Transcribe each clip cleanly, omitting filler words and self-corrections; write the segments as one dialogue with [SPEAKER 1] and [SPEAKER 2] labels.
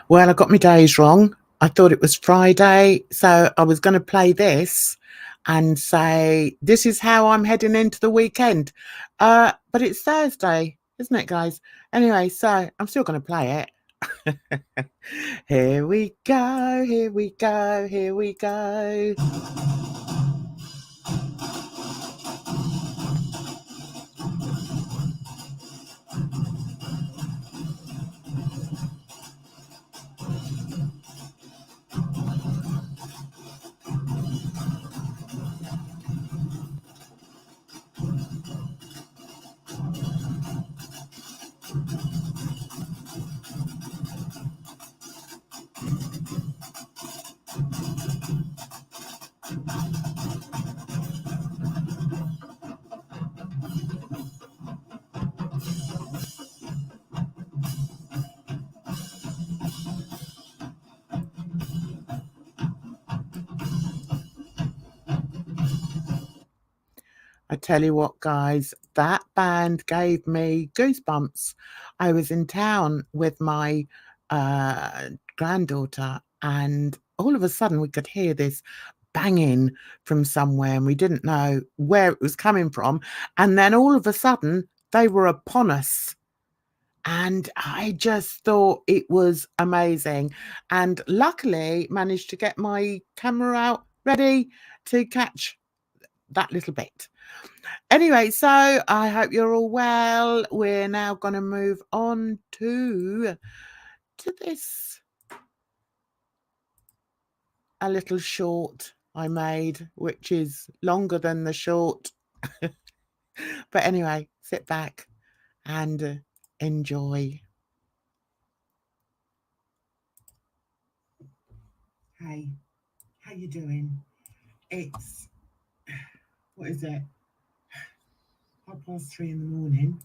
[SPEAKER 1] Well, I got my days wrong. I thought it was Friday, so I was going to play this and say, this is how I'm heading into the weekend. But it's Thursday, isn't it, guys? Anyway, so I'm still going to play it. Here we go, here we go, here we go. I tell you what, guys, that band gave me goosebumps. I was in town with my granddaughter, and all of a sudden we could hear this banging from somewhere, and we didn't know where it was coming from. And then all of a sudden they were upon us. And I just thought it was amazing. And luckily managed to get my camera out ready to catch that little bit. Anyway, so I hope you're all well. We're now going to move on to this, a little short I made, which is longer than the short. But anyway, sit back and enjoy. Hey, how you doing? It's, what is it? 3:30 in the morning.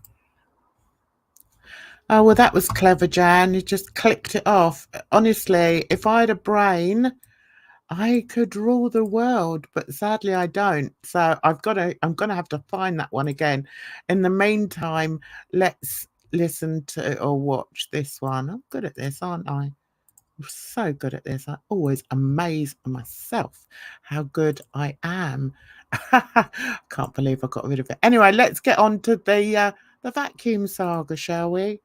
[SPEAKER 1] Oh, well, that was clever, Jan. You just clicked it off. Honestly, if I had a brain, I could rule the world, but sadly I don't. So I'm gonna have to find that one again. In the meantime, let's listen to or watch this one. I'm good at this, aren't I? I'm so good at this. I always amaze myself how good I am. Can't believe I got rid of it. Anyway, let's get on to the vacuum saga, shall we?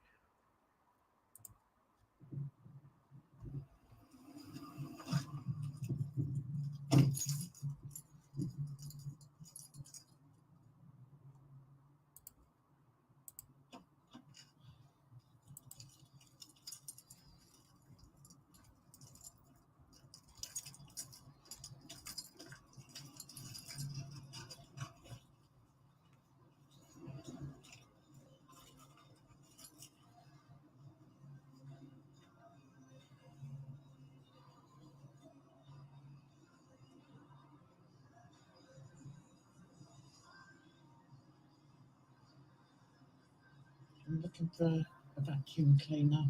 [SPEAKER 1] I'm looking for a vacuum cleaner.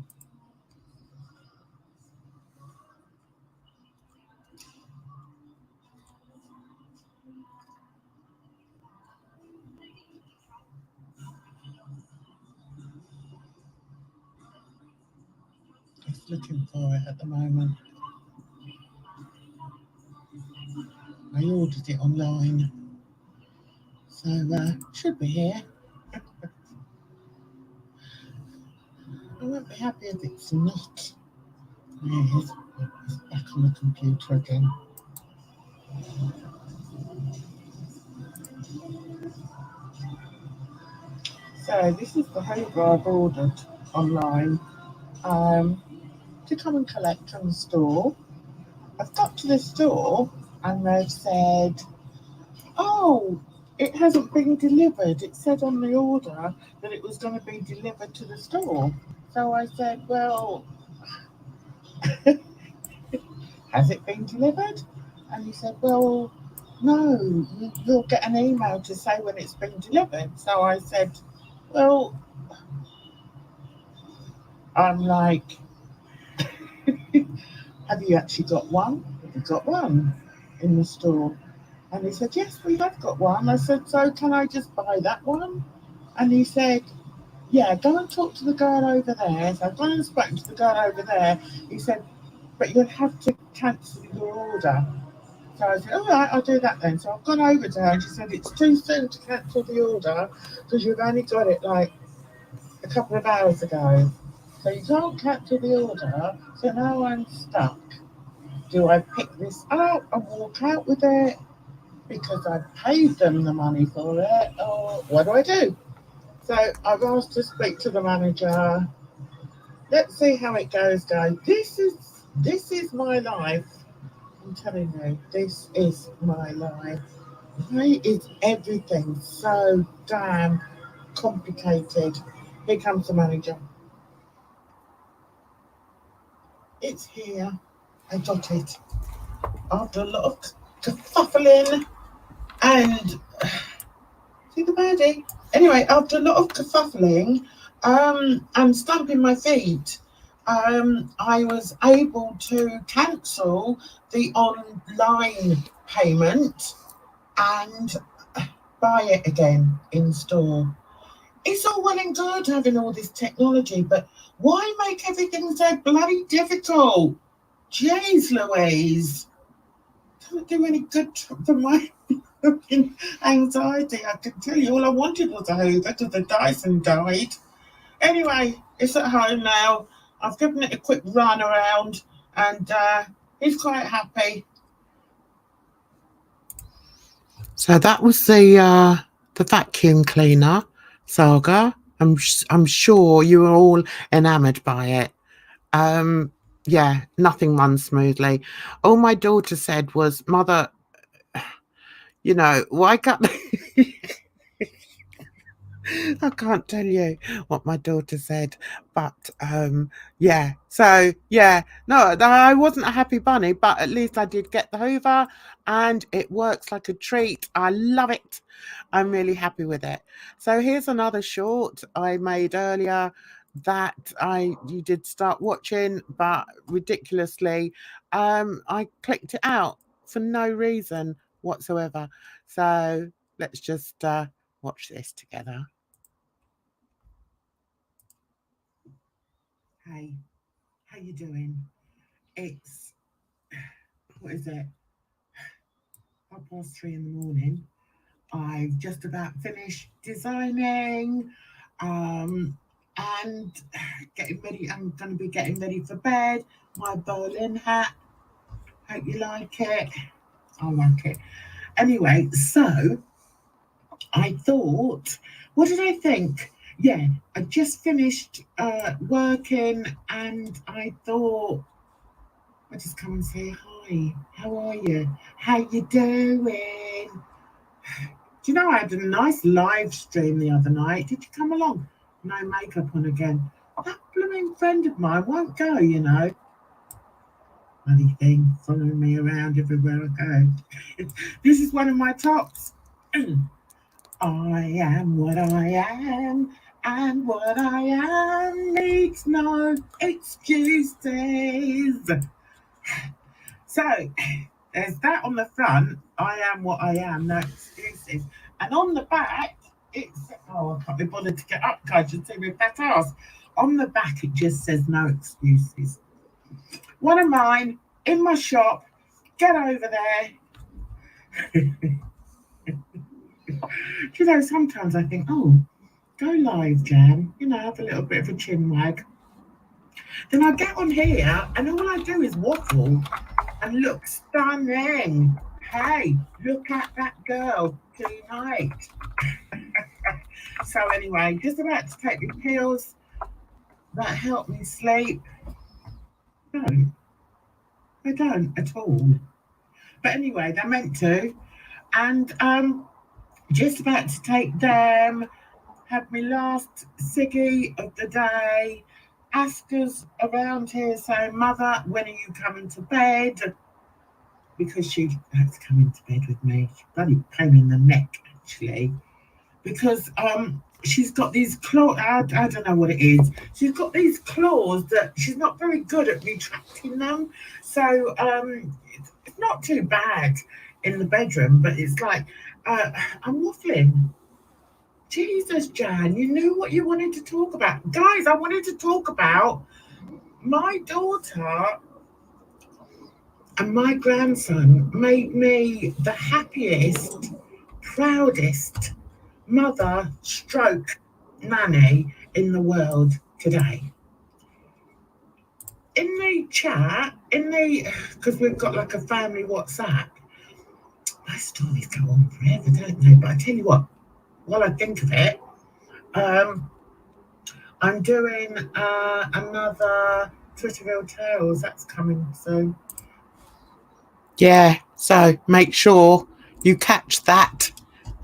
[SPEAKER 1] Just looking for it at the moment. I ordered it online, so should be here. I won't be happy if it's not. There it is. It's back on the computer again. So this is the Hoover I've ordered online to come and collect from the store. I've got to the store and they've said, oh, it hasn't been delivered. It said on the order that it was going to be delivered to the store. So I said, well, has it been delivered? And he said, well, no, you'll get an email to say when it's been delivered. So I said, well, I'm like, have you actually got one? Have you got one in the store? And he said, yes, we have got one. I said, so can I just buy that one? And he said, yeah, go and talk to the girl over there. So I've gone and spoken to the girl over there. He said, but you'll have to cancel your order. So I said, all right, I'll do that then. So I've gone over to her and she said, it's too soon to cancel the order because you've only got it like a couple of hours ago. So you can't cancel the order. So now I'm stuck. Do I pick this up and walk out with it because I paid them the money for it, or what do I do? So I've asked to speak to the manager. Let's see how it goes, guys. This is my life. I'm telling you, this is my life. Why is everything so damn complicated? Here comes the manager. It's here. I got it. After a lot of kerfuffling and see the birdie. Anyway, after a lot of kerfuffling and stamping my feet, I was able to cancel the online payment and buy it again in store. It's all well and good having all this technology, but why make everything so bloody difficult? Jeez Louise. Doesn't do any good for my anxiety. I can tell you all I wanted was a Hoover till the Dyson died. Anyway, it's at home now. I've given it a quick run around and he's quite happy. So that was the vacuum cleaner saga. I'm sure you were all enamoured by it. Yeah, nothing runs smoothly. All my daughter said was, Mother, you know, why can't I can't tell you what my daughter said, but yeah, so yeah, no, I wasn't a happy bunny, but at least I did get the Hoover and it works like a treat. I love it. I'm really happy with it. So here's another short I made earlier that you did start watching, but ridiculously I clicked it out for no reason whatsoever. So let's just watch this together. Hey, how you doing? It's, what is it? 3:30 in the morning. I've just about finished designing and getting ready. I'm going to be getting ready for bed. My Berlin hat. Hope you like it. I like it. Anyway, so I thought, what did I think? Yeah, I just finished working and I thought I'd just come and say hi. How are you? How you doing? Do you know I had a nice live stream the other night? Did you come along? No makeup on again. That blooming friend of mine won't go, you know. Bloody thing following me around everywhere I go. This is one of my tops. I am what I am, and what I am needs no excuses. So there's that on the front. I am what I am, no excuses. And on the back, it's, oh, I can't be bothered to get up, guys, you see me fat ass. On the back, it just says no excuses. One of mine in my shop. Get over there. You know, sometimes I think, oh, go live, Jan. You know, have a little bit of a chin wag. Then I get on here and all I do is waffle and look stunning. Hey, look at that girl tonight. So anyway, just about to take the pills that help me sleep. No, they don't at all. But anyway, they're meant to. And just about to take them. Had my last ciggy of the day. Aska's around here saying, Mother, when are you coming to bed? Because she has to come into bed with me. She's bloody pain in the neck, actually. Because she's got these claws. I don't know what it is. She's got these claws that she's not very good at retracting them. So it's not too bad in the bedroom, but it's like I'm waffling. Jesus, Jan, you knew what you wanted to talk about. Guys, I wanted to talk about my daughter and my grandson made me the happiest, proudest mother stroke nanny in the world today. In the chat, because we've got like a family WhatsApp, my stories go on forever, don't they? But I tell you what, while I think of it, I'm doing another Twitterville Tales. That's coming soon. Yeah, so make sure you catch that.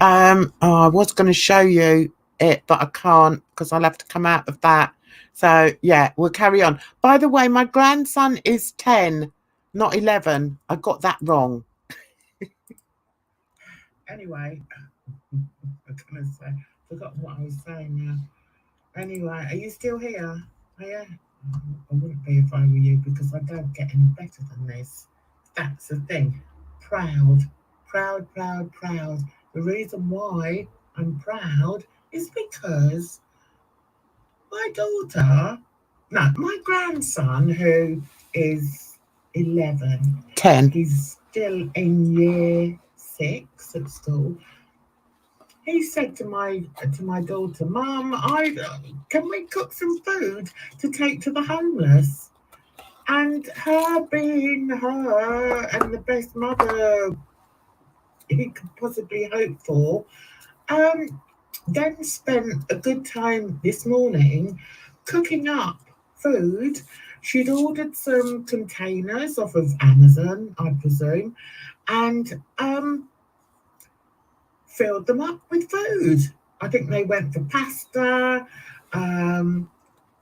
[SPEAKER 1] I was going to show you it, but I can't because I'll have to come out of that. So yeah, we'll carry on. By the way, my grandson is 10, not 11. I got that wrong. Anyway, I forgot what I was saying now. Anyway, are you still here? Oh, yeah. I wouldn't be if I were you because I don't get any better than this. That's the thing. Proud, proud, proud, proud. The reason why I'm proud is because my grandson, who is 11, 10, he's still in year 6 at school. He said to my daughter, Mum, can we cook some food to take to the homeless? And her being her and the best mother he could possibly hope for, then spent a good time this morning cooking up food. She'd ordered some containers off of Amazon, I presume, and filled them up with food. I think they went for pasta.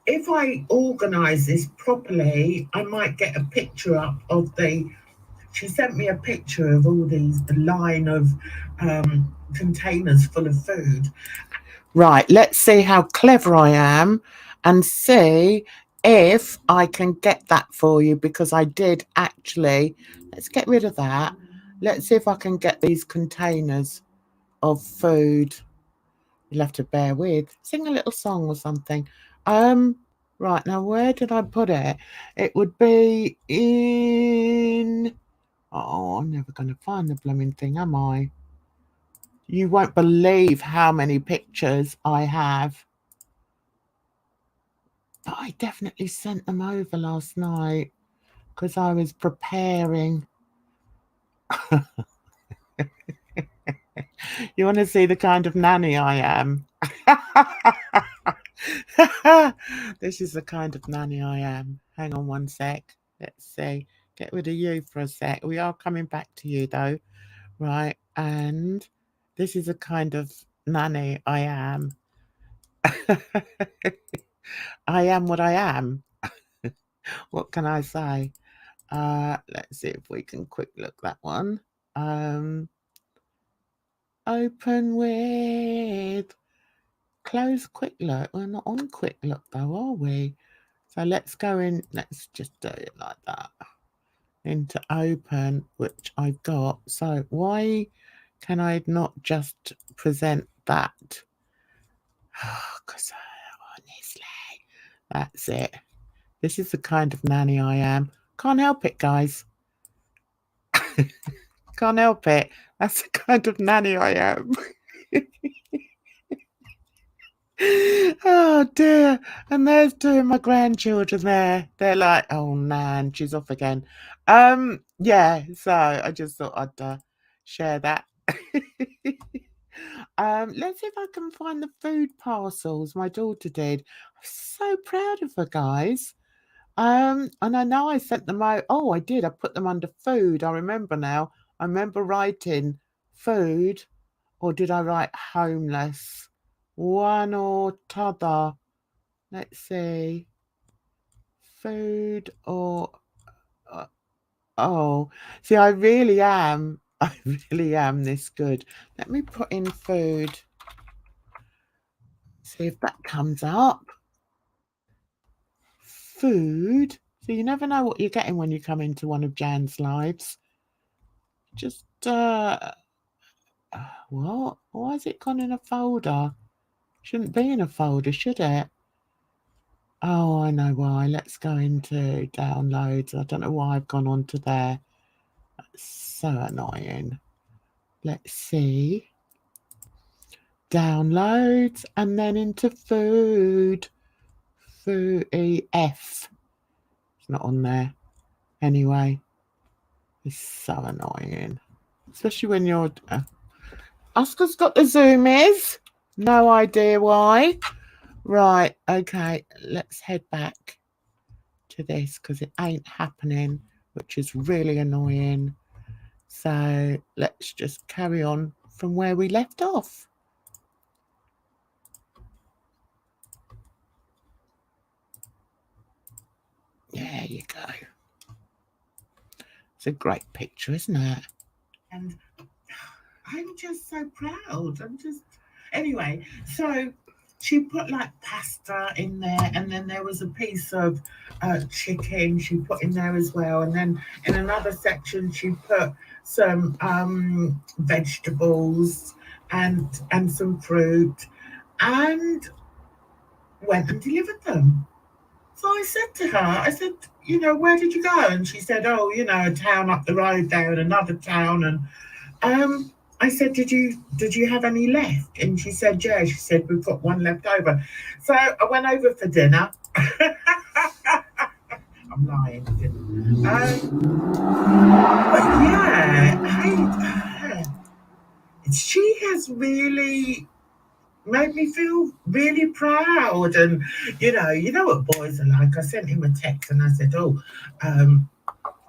[SPEAKER 1] If I organise this properly, I might get a picture up of she sent me a picture of all these, a line of containers full of food. Right, let's see how clever I am and see if I can get that for you, because I did actually. Let's get rid of that. Let's see if I can get these containers of food. You'll have to bear with. Sing a little song or something. Right, now where did I put it? It would be in... Oh, I'm never going to find the blooming thing, am I? You won't believe how many pictures I have. But I definitely sent them over last night because I was preparing. You want to see the kind of nanny I am? This is the kind of nanny I am. Hang on one sec. Let's see. Get rid of you for a sec. We are coming back to you though. Right. And this is the kind of nanny I am. I am what I am. What can I say? Let's see if we can quick look that one. Open with close quick look. We're not on quick look though, are we? So let's go in. Let's just do it like that. Into open, which I've got. So why can I not just present that? Because honestly, that's it. This is the kind of nanny I am. Can't help it, guys. Can't help it. That's the kind of nanny I am. Oh dear. And there's two of my grandchildren there. They're like, oh Nan, she's off again. Yeah, so I just thought I'd share that. Let's see if I can find the food parcels my daughter did. I'm so proud of her, guys. And I know I sent them out. Oh, I did. I put them under food. I remember now. I remember writing food, or did I write homeless? One or t'other. Let's see. Food or oh, see, I really am. I really am this good. Let me put in food. See if that comes up. Food. So you never know what you're getting when you come into one of Jan's lives. Just what? Why has it gone in a folder? Shouldn't be in a folder, should it? Oh, I know why. Let's go into downloads. I don't know why I've gone on to there. That's so annoying. Let's see. Downloads and then into food. Food EF. It's not on there. Anyway. It's so annoying. Especially when you're... Oscar's got the zoomies. No idea why. Right, okay. Let's head back to this because it ain't happening, which is really annoying. So let's just carry on from where we left off. There you go. It's a great picture, isn't it? And I'm just so proud. Anyway, so she put like pasta in there, and then there was a piece of chicken she put in there as well, and then in another section she put some vegetables and some fruit, and went and delivered them. So I said to her, I said, you know, where did you go? And she said, oh, you know, a town up the road there and another town. And I said, did you have any left? And she said, yeah. She said, we've got one left over. So I went over for dinner. I'm lying. But yeah, she has really made me feel really proud. And you know what boys are like. I sent him a text and I said, oh,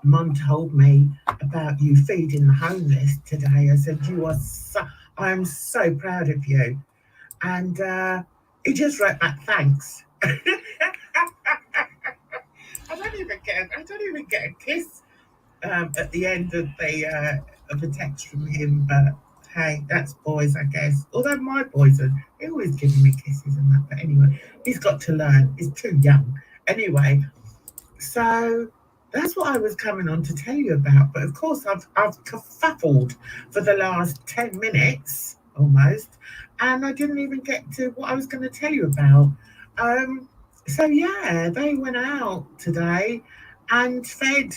[SPEAKER 1] Mum told me about you feeding the homeless today. I said, I'm so proud of you. And he just wrote back, thanks. I don't even get a kiss at the end of the text from him, but hey, that's boys, I guess. Although my boys are always giving me kisses and that, but anyway, he's got to learn. He's too young. Anyway, so that's what I was coming on to tell you about. But of course, I've kerfuffled for the last 10 minutes almost, and I didn't even get to what I was going to tell you about. So yeah, they went out today and fed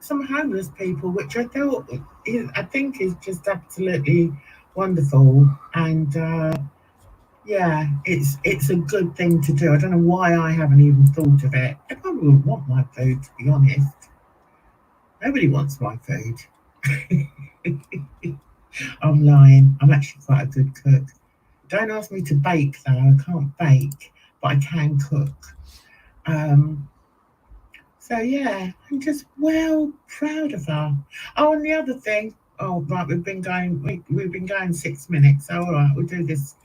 [SPEAKER 1] some homeless people, which I think is just absolutely wonderful. And yeah, it's a good thing to do. I don't know why I haven't even thought of it. I probably wouldn't want my food, to be honest. Nobody wants my food. I'm lying. I'm actually quite a good cook. Don't ask me to bake though. I can't bake, but I can cook. So yeah, I'm just well proud of her. Oh, and the other thing. Oh, right, we've been going 6 minutes. So, all right, we'll do this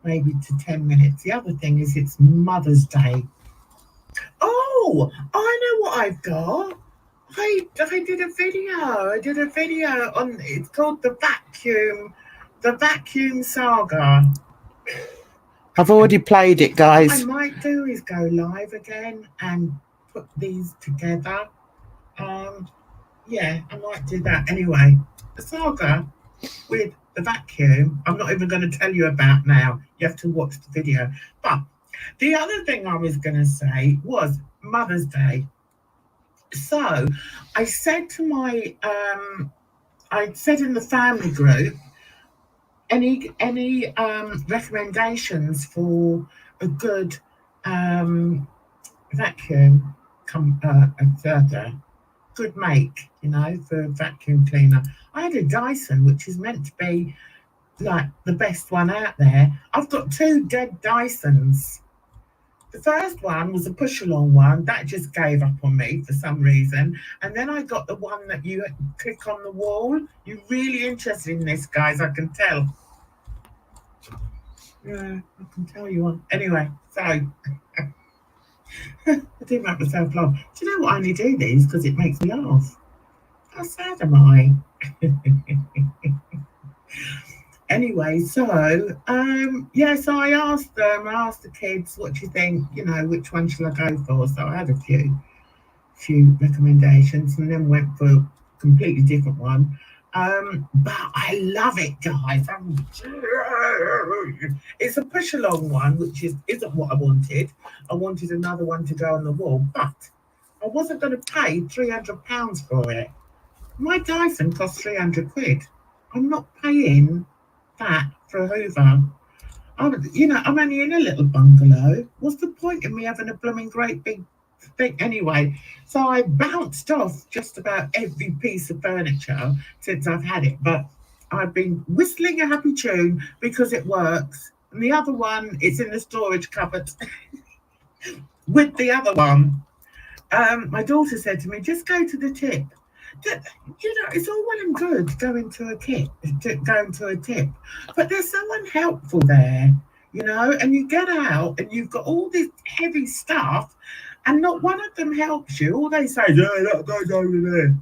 [SPEAKER 1] maybe to 10 minutes. The other thing is it's Mother's Day. Oh, I know what I've got. I did a video. I did a video on. It's called the vacuum saga. I've already played it, guys. What I might do is go live again and put these together. Yeah, I might do that. Anyway, the saga with the vacuum, I'm not even going to tell you about now. You have to watch the video. But the other thing I was going to say was Mother's Day. So I said to I said in the family group, any recommendations for a good vacuum good make, you know, for a vacuum cleaner. I had a Dyson, which is meant to be like the best one out there. I've got 2 dead Dysons. The first one was a push-along one. That just gave up on me for some reason. And then I got the one that you click on the wall. You're really interested in this, guys, I can tell. Yeah, I can tell you one. Anyway, so I do make myself laugh. Do you know what? I only do these because it makes me laugh. How sad am I? Anyway, so yeah, so I asked the kids, what do you think? You know, which one shall I go for? So I had a few recommendations, and then went for a completely different one. But I love it, guys. It's a push along one, which isn't what I wanted. I wanted another one to go on the wall, but I wasn't going to pay £300 for it. My Dyson cost 300 quid. I'm not paying that for a Hoover. I'm only in a little bungalow. What's the point of me having a blooming great big thing anyway? So I bounced off just about every piece of furniture since I've had it, but I've been whistling a happy tune because it works. And the other one, it's in the storage cupboard with the other one. My daughter said to me, just go to the tip. You know, it's all well and good going to a tip, but there's someone helpful there, you know, and you get out and you've got all this heavy stuff and not one of them helps you. All they say is, yeah, that goes over there.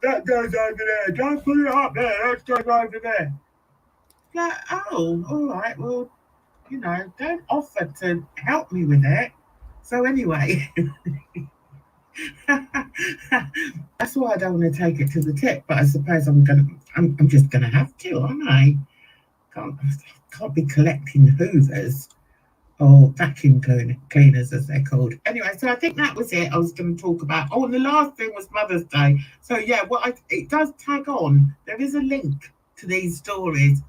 [SPEAKER 1] That goes over there. Don't put it up there. That goes over there. Like, oh, all right, well, you know, don't offer to help me with it. So anyway, that's why I don't want to take it to the tip, but I suppose I'm just gonna have to, aren't I? Can't be collecting Hoovers or vacuum cleaners as they're called. Anyway, so I think that was it I was going to talk about. Oh, and the last thing was Mother's Day. So yeah, it does tag on. There is a link to these stories.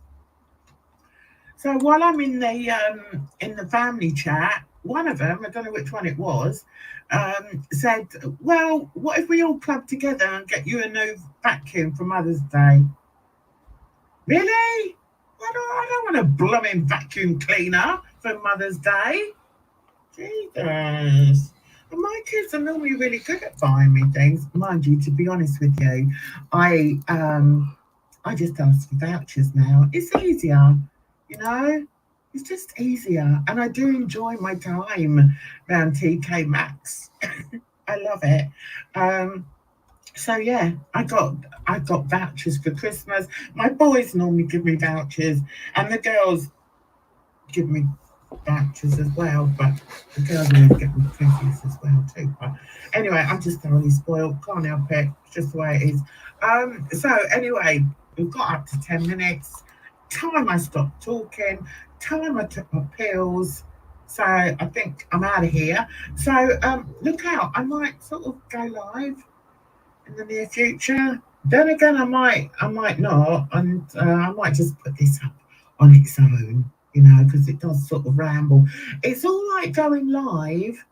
[SPEAKER 1] So while I'm in the family chat, one of them, I don't know which one it was, said, well, what if we all club together and get you a new vacuum for Mother's Day? Really? I don't want a blooming vacuum cleaner for Mother's Day. Jesus. And my kids are normally really good at buying me things. Mind you, to be honest with you, I just ask for vouchers now. It's easier, you know? It's just easier. And I do enjoy my time around TK Maxx. I love it. So yeah, I got vouchers for Christmas. My boys normally give me vouchers, and the girls give me vouchers as well. But the girls always get me presents as well too. But anyway, I'm just thoroughly spoiled. Can't help it. It's just the way it is. So anyway, we've got up to 10 minutes. Time I stopped talking. Time I took my pills. So I think I'm out of here. So look out. I might sort of go live in the near future. Then again, I might not, and I might just put this up on its own, you know, because it does sort of ramble. It's all right going live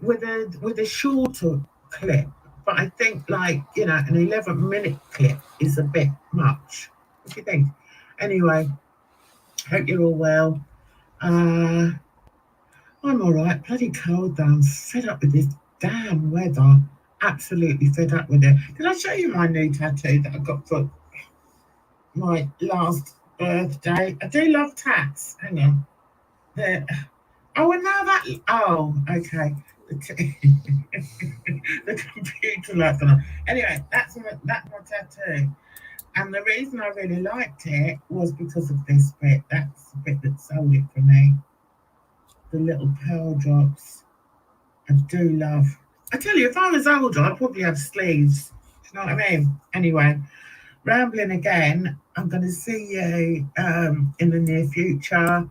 [SPEAKER 1] with a shorter clip, but I think, like, you know, an 11-minute clip is a bit much. What do you think? Anyway, hope you're all well. I'm all right. Bloody cold though. I'm fed up with this damn weather. Absolutely fed up with it. Can I show you my new tattoo that I got for my last birthday? I do love tats. Hang on. There. Oh, and now that. Oh, okay. The computer lights on. Anyway, that's my tattoo. And the reason I really liked it was because of this bit. That's the bit that sold it for me. The little pearl drops. I do love. I tell you, if I was older, I'd probably have sleeves. Do you know what I mean? Anyway, rambling again. I'm going to see you in the near future.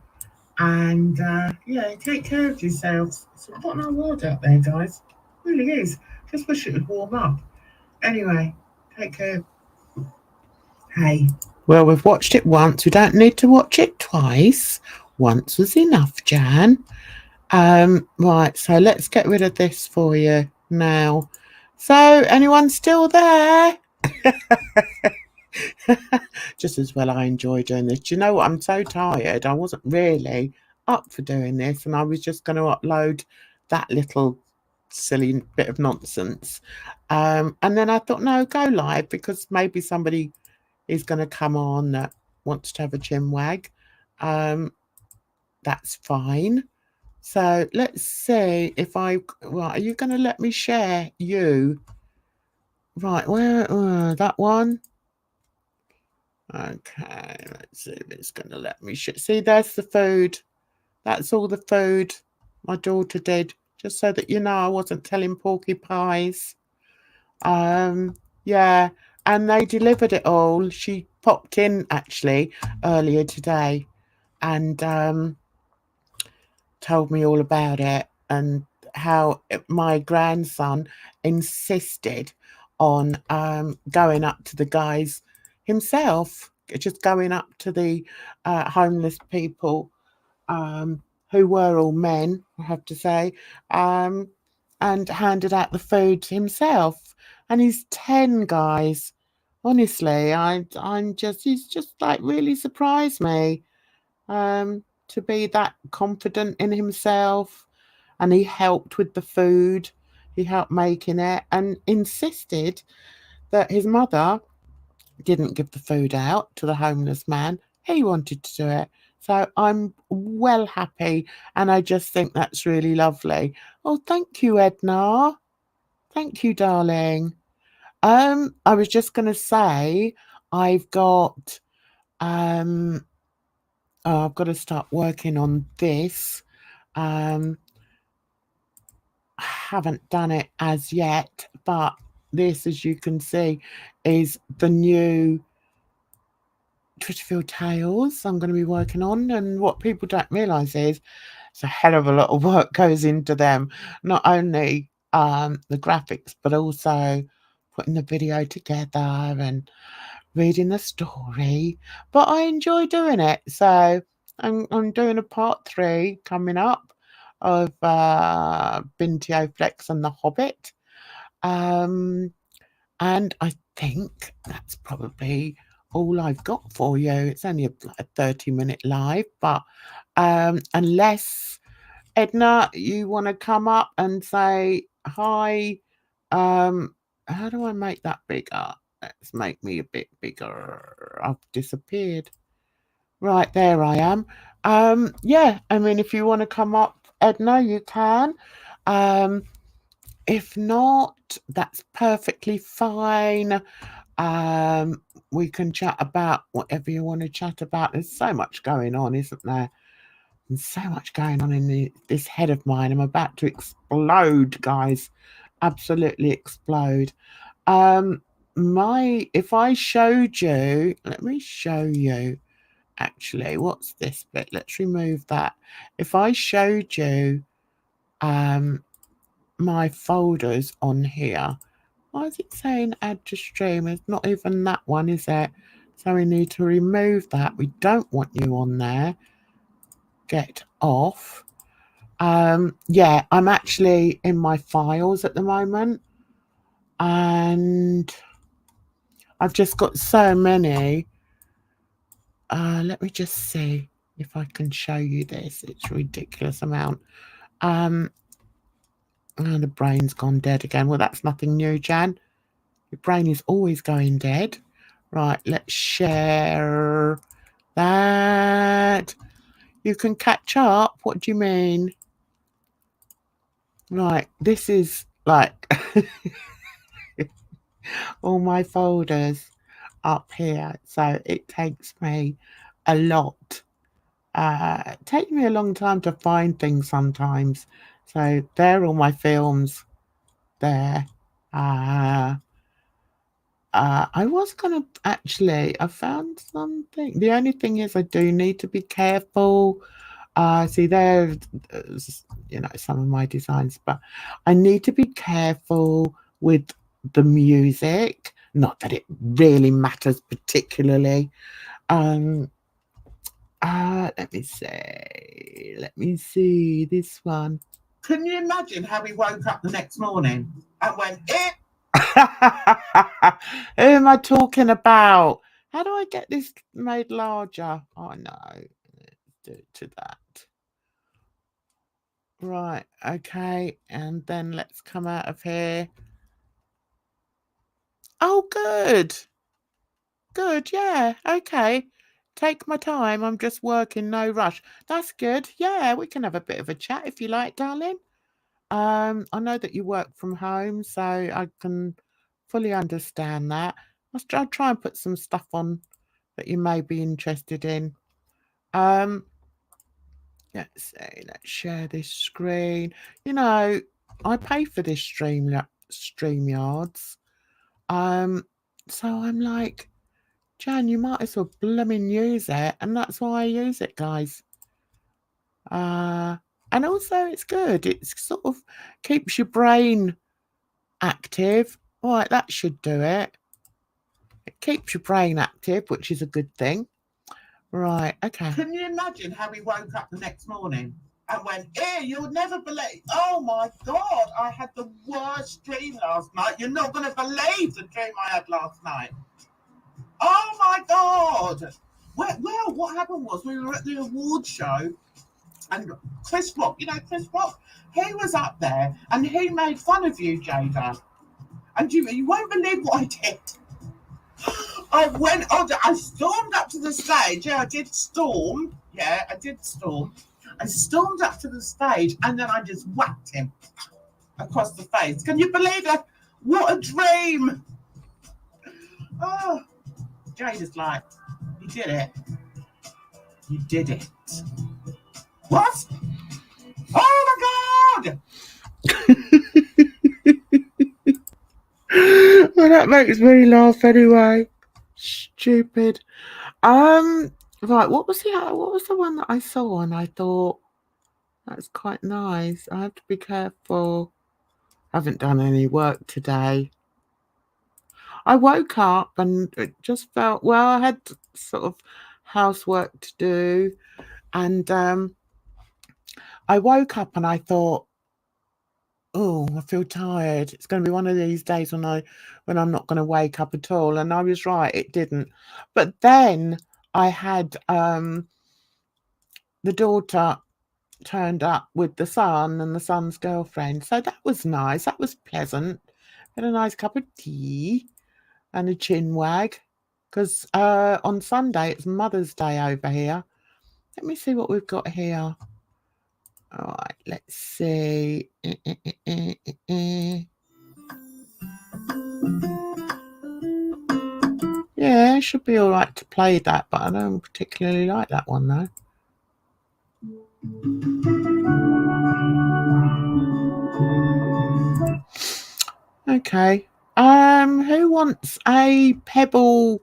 [SPEAKER 1] And, yeah, take care of yourselves. It's a hot and world out there, guys. It really is. Just wish it would warm up. Anyway, take care. Hey. Well, we've watched it once. We don't need to watch it twice. Once was enough, Jan. Right, so let's get rid of this for you now. So, anyone still there? Just as well I enjoy doing this. Do you know what? I'm so tired. I wasn't really up for doing this, and I was just going to upload that little silly bit of nonsense. And then I thought, no, go live, because maybe somebody is going to come on that wants to have a chin wag. That's fine. So let's see if right, are you going to let me share you? Right, where, that one? Okay, let's see if it's going to let me see, there's the food. That's all the food my daughter did, just so that you know I wasn't telling porcupines. Yeah, and they delivered it all. She popped in actually earlier today and told me all about it, and how my grandson insisted on going up to the guys himself, just going up to the homeless people, who were all men, I have to say, and handed out the food himself. And he's 10, guys. Honestly, he's just like really surprised me, to be that confident in himself. And he helped with the food. He helped making it and insisted that his mother didn't give the food out to the homeless man. He wanted to do it. So I'm well happy, and I just think that's really lovely. Oh, thank you, Edna. Thank you, darling. I was just going to say, I've got I've got to start working on this. I haven't done it as yet, but this, as you can see, is the new Twitterfield Tales I'm going to be working on. And what people don't realise is it's a hell of a lot of work goes into them. Not only the graphics, but also putting the video together and reading the story. But I enjoy doing it. So I'm doing a part 3 coming up of Bintio Flex and the Hobbit. And I think that's probably all I've got for you. It's only a 30-minute live, but unless, Edna, you want to come up and say hi. How do I make that bigger? Let's make me a bit bigger. I've disappeared. Right, there I am. Yeah, I mean, if you want to come up, Edna, you can. If not, that's perfectly fine. We can chat about whatever you want to chat about. There's so much going on, isn't there? There's so much going on in this head of mine. I'm about to explode, guys. Absolutely explode. If I showed you, let me show you. Actually, what's this bit? Let's remove that. If I showed you my folders on here, why is it saying add to stream? It's not even that one, is it? So we need to remove that. We don't want you on there. Get off. Yeah, I'm actually in my files at the moment, and I've just got so many. Let me just see if I can show you this. It's a ridiculous amount. And the brain's gone dead again. Well, that's nothing new, Jan. Your brain is always going dead. Right, let's share that. You can catch up. What do you mean? Right, this is like all my folders up here. So it takes me a lot. It takes me a long time to find things sometimes. So there are all my films there. I was going to actually, I found something. The only thing is I do need to be careful. See there, you know, some of my designs, but I need to be careful with the music. Not that it really matters particularly. Let me see. Let me see this one. Can you imagine how we woke up the next morning and went, Who am I talking about? How do I get this made larger? Oh no, do it to that. Right, okay, and then let's come out of here. Oh, good. Good, yeah, okay. Take my time, I'm just working, no rush. That's good. Yeah, we can have a bit of a chat if you like, darling. I know that you work from home, so I can fully understand that. I'll try and put some stuff on that you may be interested in. Let's see, let's share this screen. You know, I pay for this StreamYards. So I'm like, Jan, you might as well blooming use it, and that's why I use it, guys. And also it's good. It sort of keeps your brain active. Right, that should do it. It keeps your brain active, which is a good thing. Right, okay. Can you imagine how we woke up the next morning and went, you'll never believe, oh my God, I had the worst dream last night. You're not going to believe the dream I had last night. Oh my God. Well, what happened was we were at the award show and Chris Rock, you know Chris Rock? He was up there and he made fun of you, Jada. And you won't believe what I did. I stormed up to the stage. Yeah, I did storm. I stormed up to the stage and then I just whacked him across the face. Can you believe that? What a dream. Oh, Jada's like, you did it. You did it. What? Oh my God! Well, that makes me laugh anyway. Stupid. Right, what was the one that I saw and I thought that's quite nice. I have to be careful. I haven't done any work today. I woke up and it just felt, well, I had sort of housework to do, and I woke up and I thought, oh, I feel tired. It's going to be one of these days when I'm not going to wake up at all. And I was right, it didn't. But then I had the daughter turned up with the son and the son's girlfriend. So that was nice. That was pleasant. Had a nice cup of tea and a chin wag. Because on Sunday, it's Mother's Day over here. Let me see what we've got here. All right, let's see. Yeah, it should be all right to play that, but I don't particularly like that one though. Okay. Who wants a pebble?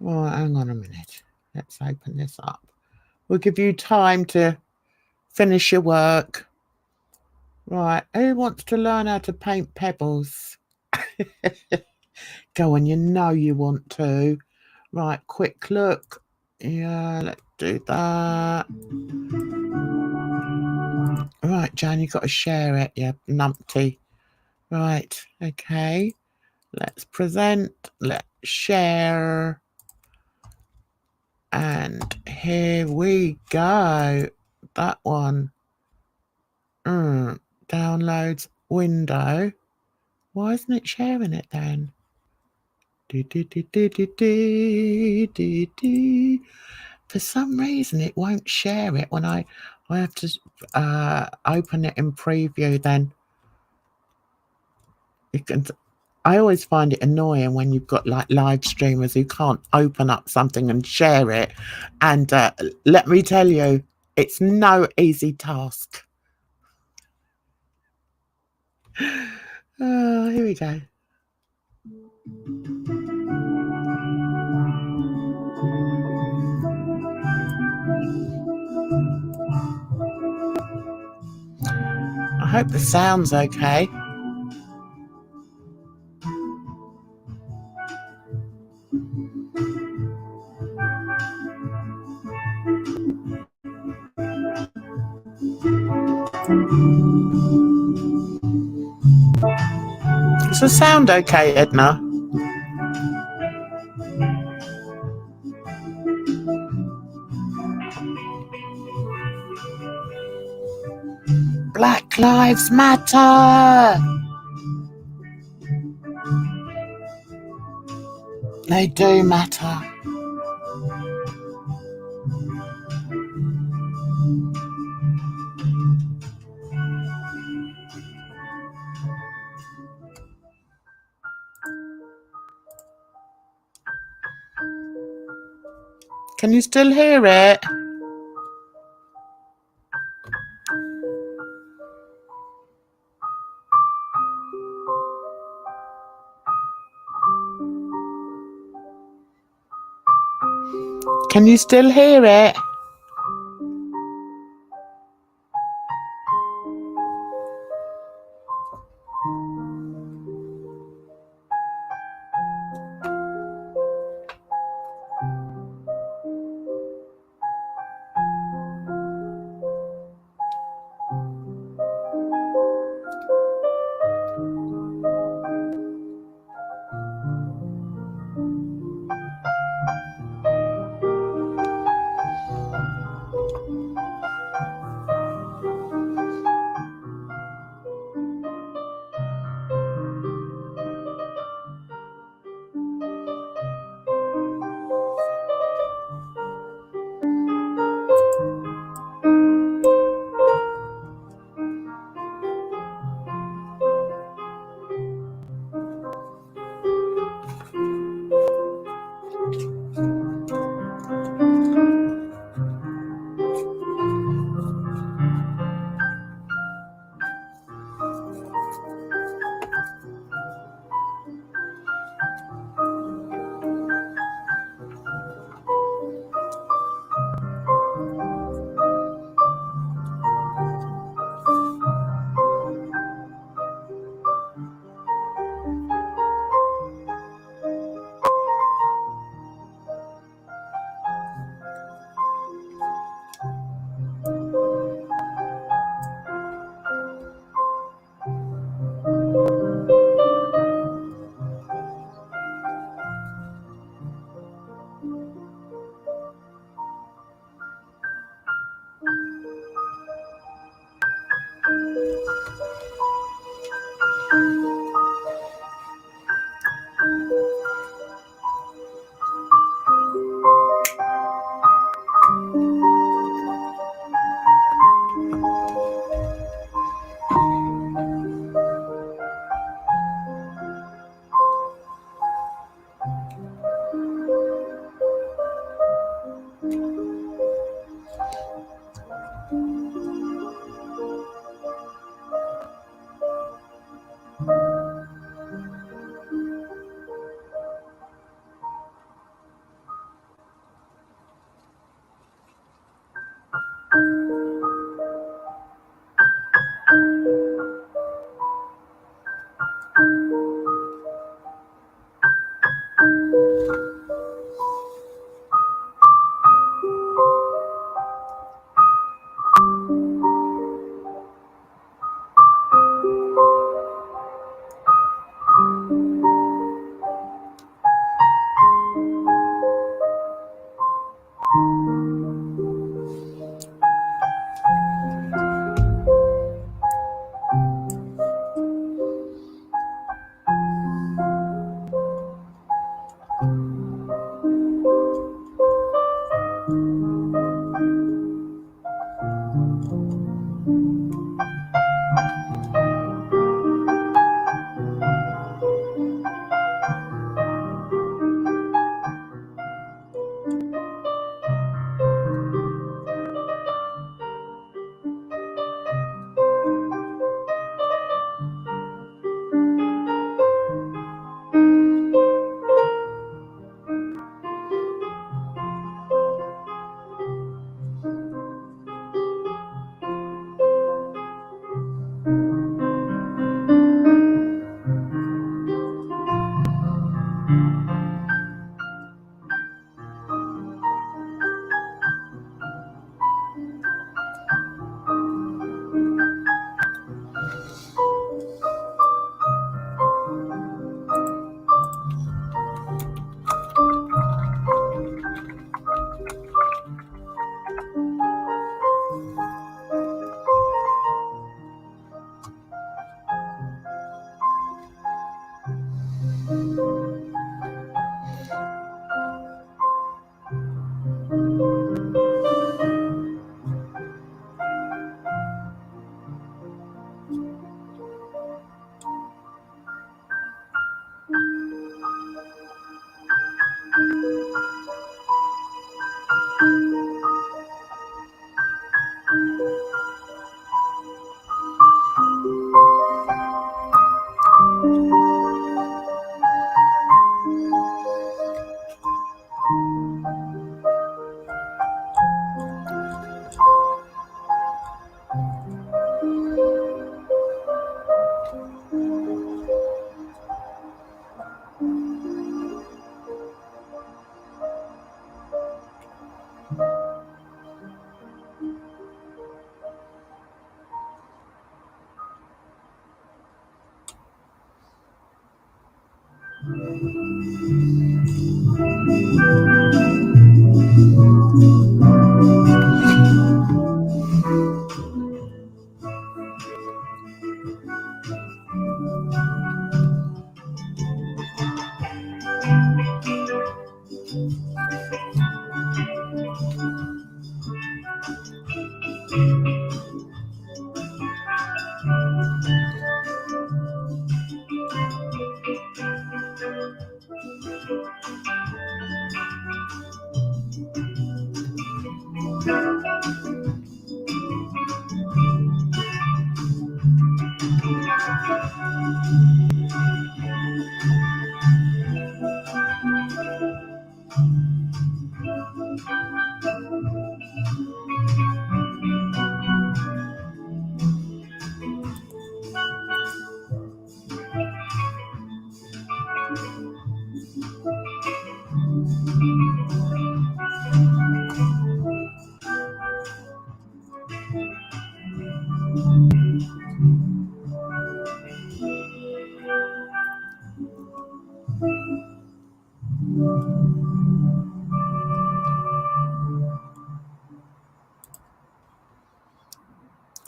[SPEAKER 1] Oh, hang on a minute. Let's open this up. We'll give you time to finish your work. Right, who wants to learn how to paint pebbles? Go on, you know you want to. Right, quick look. Yeah, let's do that. Right, Jan, you've got to share it, yeah, numpty. Right, okay. Let's present, let's share. And here we go. That one. Downloads window. Why isn't it sharing it then? For some reason it won't share it when I have to open it in preview. Then I always find it annoying when you've got like live streamers who can't open up something and share it, and let me tell you, it's no easy task. Here we go. I hope the sound's okay. the sound okay, Edna? Black Lives Matter! They do matter. Can you still hear it? Can you still hear it?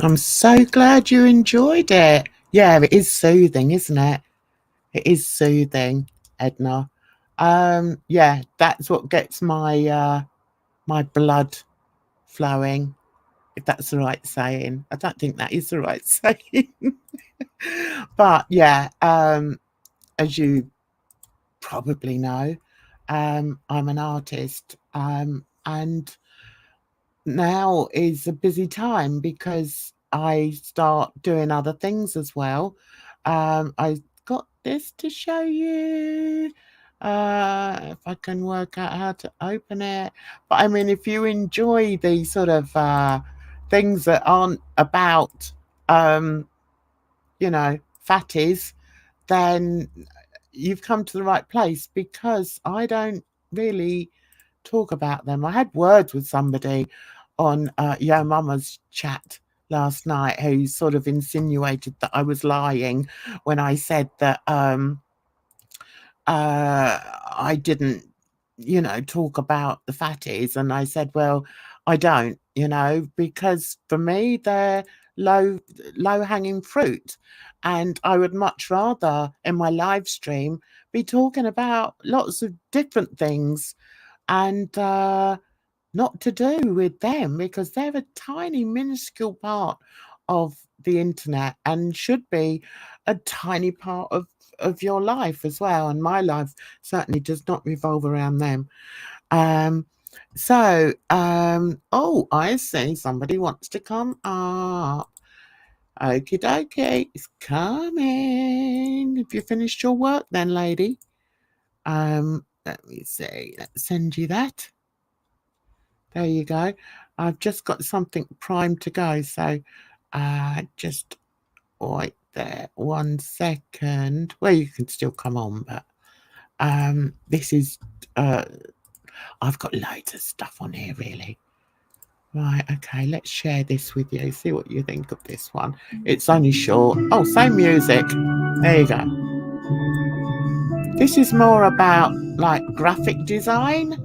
[SPEAKER 1] I'm so glad you enjoyed it. Yeah, it is soothing, isn't it? It is soothing, Edna. Yeah, that's what gets my my blood flowing, if that's the right saying. I don't think that is the right saying. But yeah, as you probably know, I'm an artist, and now is a busy time because I start doing other things as well. I got this to show you. If I can work out how to open it. But I mean, if you enjoy these sort of things that aren't about, you know, fatties, then you've come to the right place, because I don't really talk about them. I had words with somebody on Yo Mama's chat last night who sort of insinuated that I was lying when I said that I didn't, you know, talk about the fatties. And I said, well, I don't, you know, because for me they're low hanging fruit, and I would much rather in my live stream be talking about lots of different things, and not to do with them, because they're a tiny minuscule part of the internet and should be a tiny part of your life as well. And my life certainly does not revolve around them. Oh, I see somebody wants to come up. Okie dokie, it's coming. Have you finished your work then, lady? Let me see. Let's send you that. There you go. I've just got something primed to go. So just wait there 1 second. Well, you can still come on, but this is I've got loads of stuff on here, really. Right, okay, let's share this with you. See what you think of this one. It's only short. Oh, same music. There you go. This is more about like graphic design.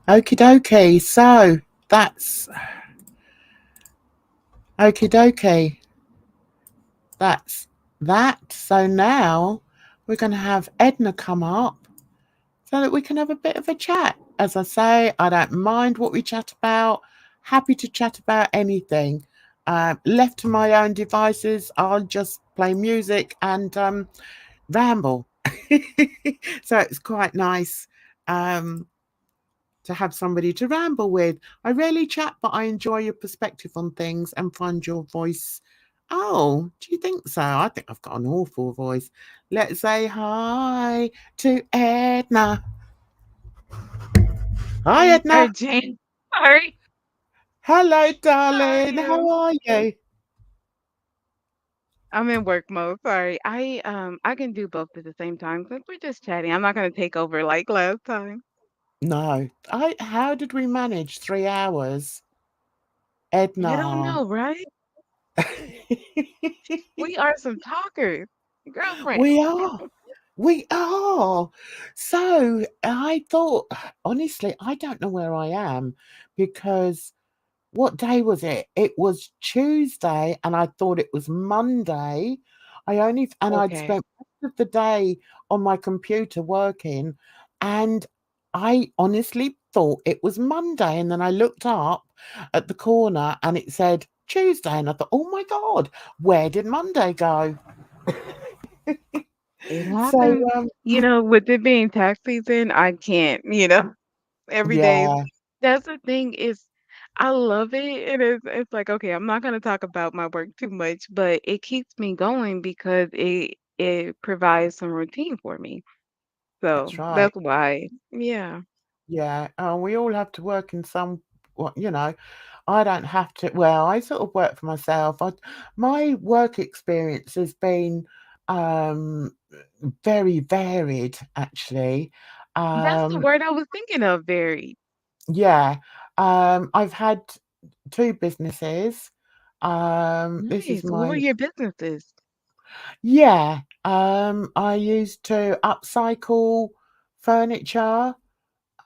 [SPEAKER 1] Okie dokie. So that's okie dokie. That's that. So now we're going to have Edna come up so that we can have a bit of a chat. As I say, I don't mind what we chat about. Happy to chat about anything. Left to my own devices, I'll just play music and ramble. So it's quite nice to have somebody to ramble with. I rarely chat, but I enjoy your perspective on things and find your voice. Oh, do you think so? I think I've got an awful voice. Let's say hi to Edna. Hi,
[SPEAKER 2] Or
[SPEAKER 1] Edna.
[SPEAKER 2] Jane. Sorry.
[SPEAKER 1] Hello,
[SPEAKER 2] How are
[SPEAKER 1] darling. How
[SPEAKER 2] you?
[SPEAKER 1] are you?
[SPEAKER 2] I'm in work mode. Sorry. I can do both at the same time since we're just chatting. I'm not gonna take over like last time.
[SPEAKER 1] No. How did we manage 3 hours?
[SPEAKER 2] You don't
[SPEAKER 1] Edna.
[SPEAKER 2] know, right? We are some talkers. Girlfriend.
[SPEAKER 1] We are. We are. So I thought, honestly, I don't know where I am because what day was it? It was Tuesday, and I thought it was Monday. I'd
[SPEAKER 2] Okay.
[SPEAKER 1] spent most of the day on my computer working, and I honestly thought it was Monday. And then I looked up at the corner and it said Tuesday, and I thought, oh my God, where did Monday go?
[SPEAKER 2] It
[SPEAKER 1] So,
[SPEAKER 2] happens. With it being tax season, I can't, every day.
[SPEAKER 1] yeah,
[SPEAKER 2] That's the thing is I love it. And it's like, okay, I'm not gonna talk about my work too much, but it keeps me going because it provides some routine for me. So
[SPEAKER 1] that's right.
[SPEAKER 2] that's why. Yeah.
[SPEAKER 1] Yeah, we all have to work in some, I don't have to. Well, I sort of work for myself. My work experience has been um, very varied, actually.
[SPEAKER 2] That's the
[SPEAKER 1] Um,
[SPEAKER 2] word I was thinking of, very
[SPEAKER 1] yeah, I've had two businesses. This is
[SPEAKER 2] nice. What were
[SPEAKER 1] my,
[SPEAKER 2] your businesses?
[SPEAKER 1] yeah. I used to upcycle furniture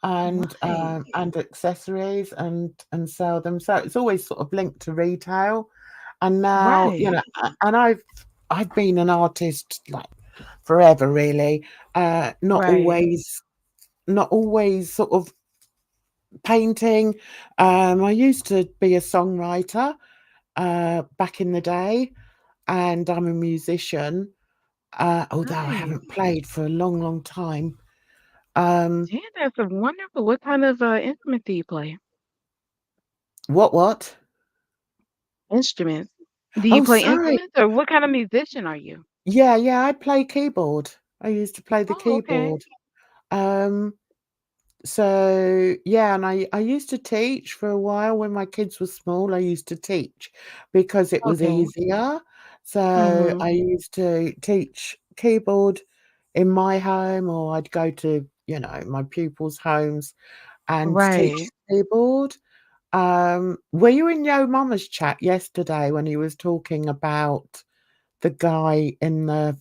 [SPEAKER 2] Nice.
[SPEAKER 1] and accessories and sell them. So it's always sort of linked to retail. And now,
[SPEAKER 2] Right.
[SPEAKER 1] and I've been an artist like forever, really. Not
[SPEAKER 2] Right.
[SPEAKER 1] always, not always sort of painting. I used to be a songwriter back in the day, and I'm a musician. Although I
[SPEAKER 2] Nice.
[SPEAKER 1] haven't played for a long, long time. Um,
[SPEAKER 2] Yeah, that's a wonderful. What kind of instrument do you play?
[SPEAKER 1] what?
[SPEAKER 2] Instruments. Do you
[SPEAKER 1] Oh,
[SPEAKER 2] play
[SPEAKER 1] sorry.
[SPEAKER 2] instruments or what kind of musician are you?
[SPEAKER 1] Yeah, yeah, I play keyboard. I used to play the
[SPEAKER 2] Oh, okay.
[SPEAKER 1] keyboard. Um, so yeah, and I used to teach for a while when my kids were small. I used to teach because it was
[SPEAKER 2] Okay.
[SPEAKER 1] easier. So
[SPEAKER 2] Mhm.
[SPEAKER 1] I used to teach keyboard in my home, or I'd go to, my pupils' homes and teach
[SPEAKER 2] Right.
[SPEAKER 1] keyboard. Were you in Yo Mama's chat yesterday when he was talking about the guy in the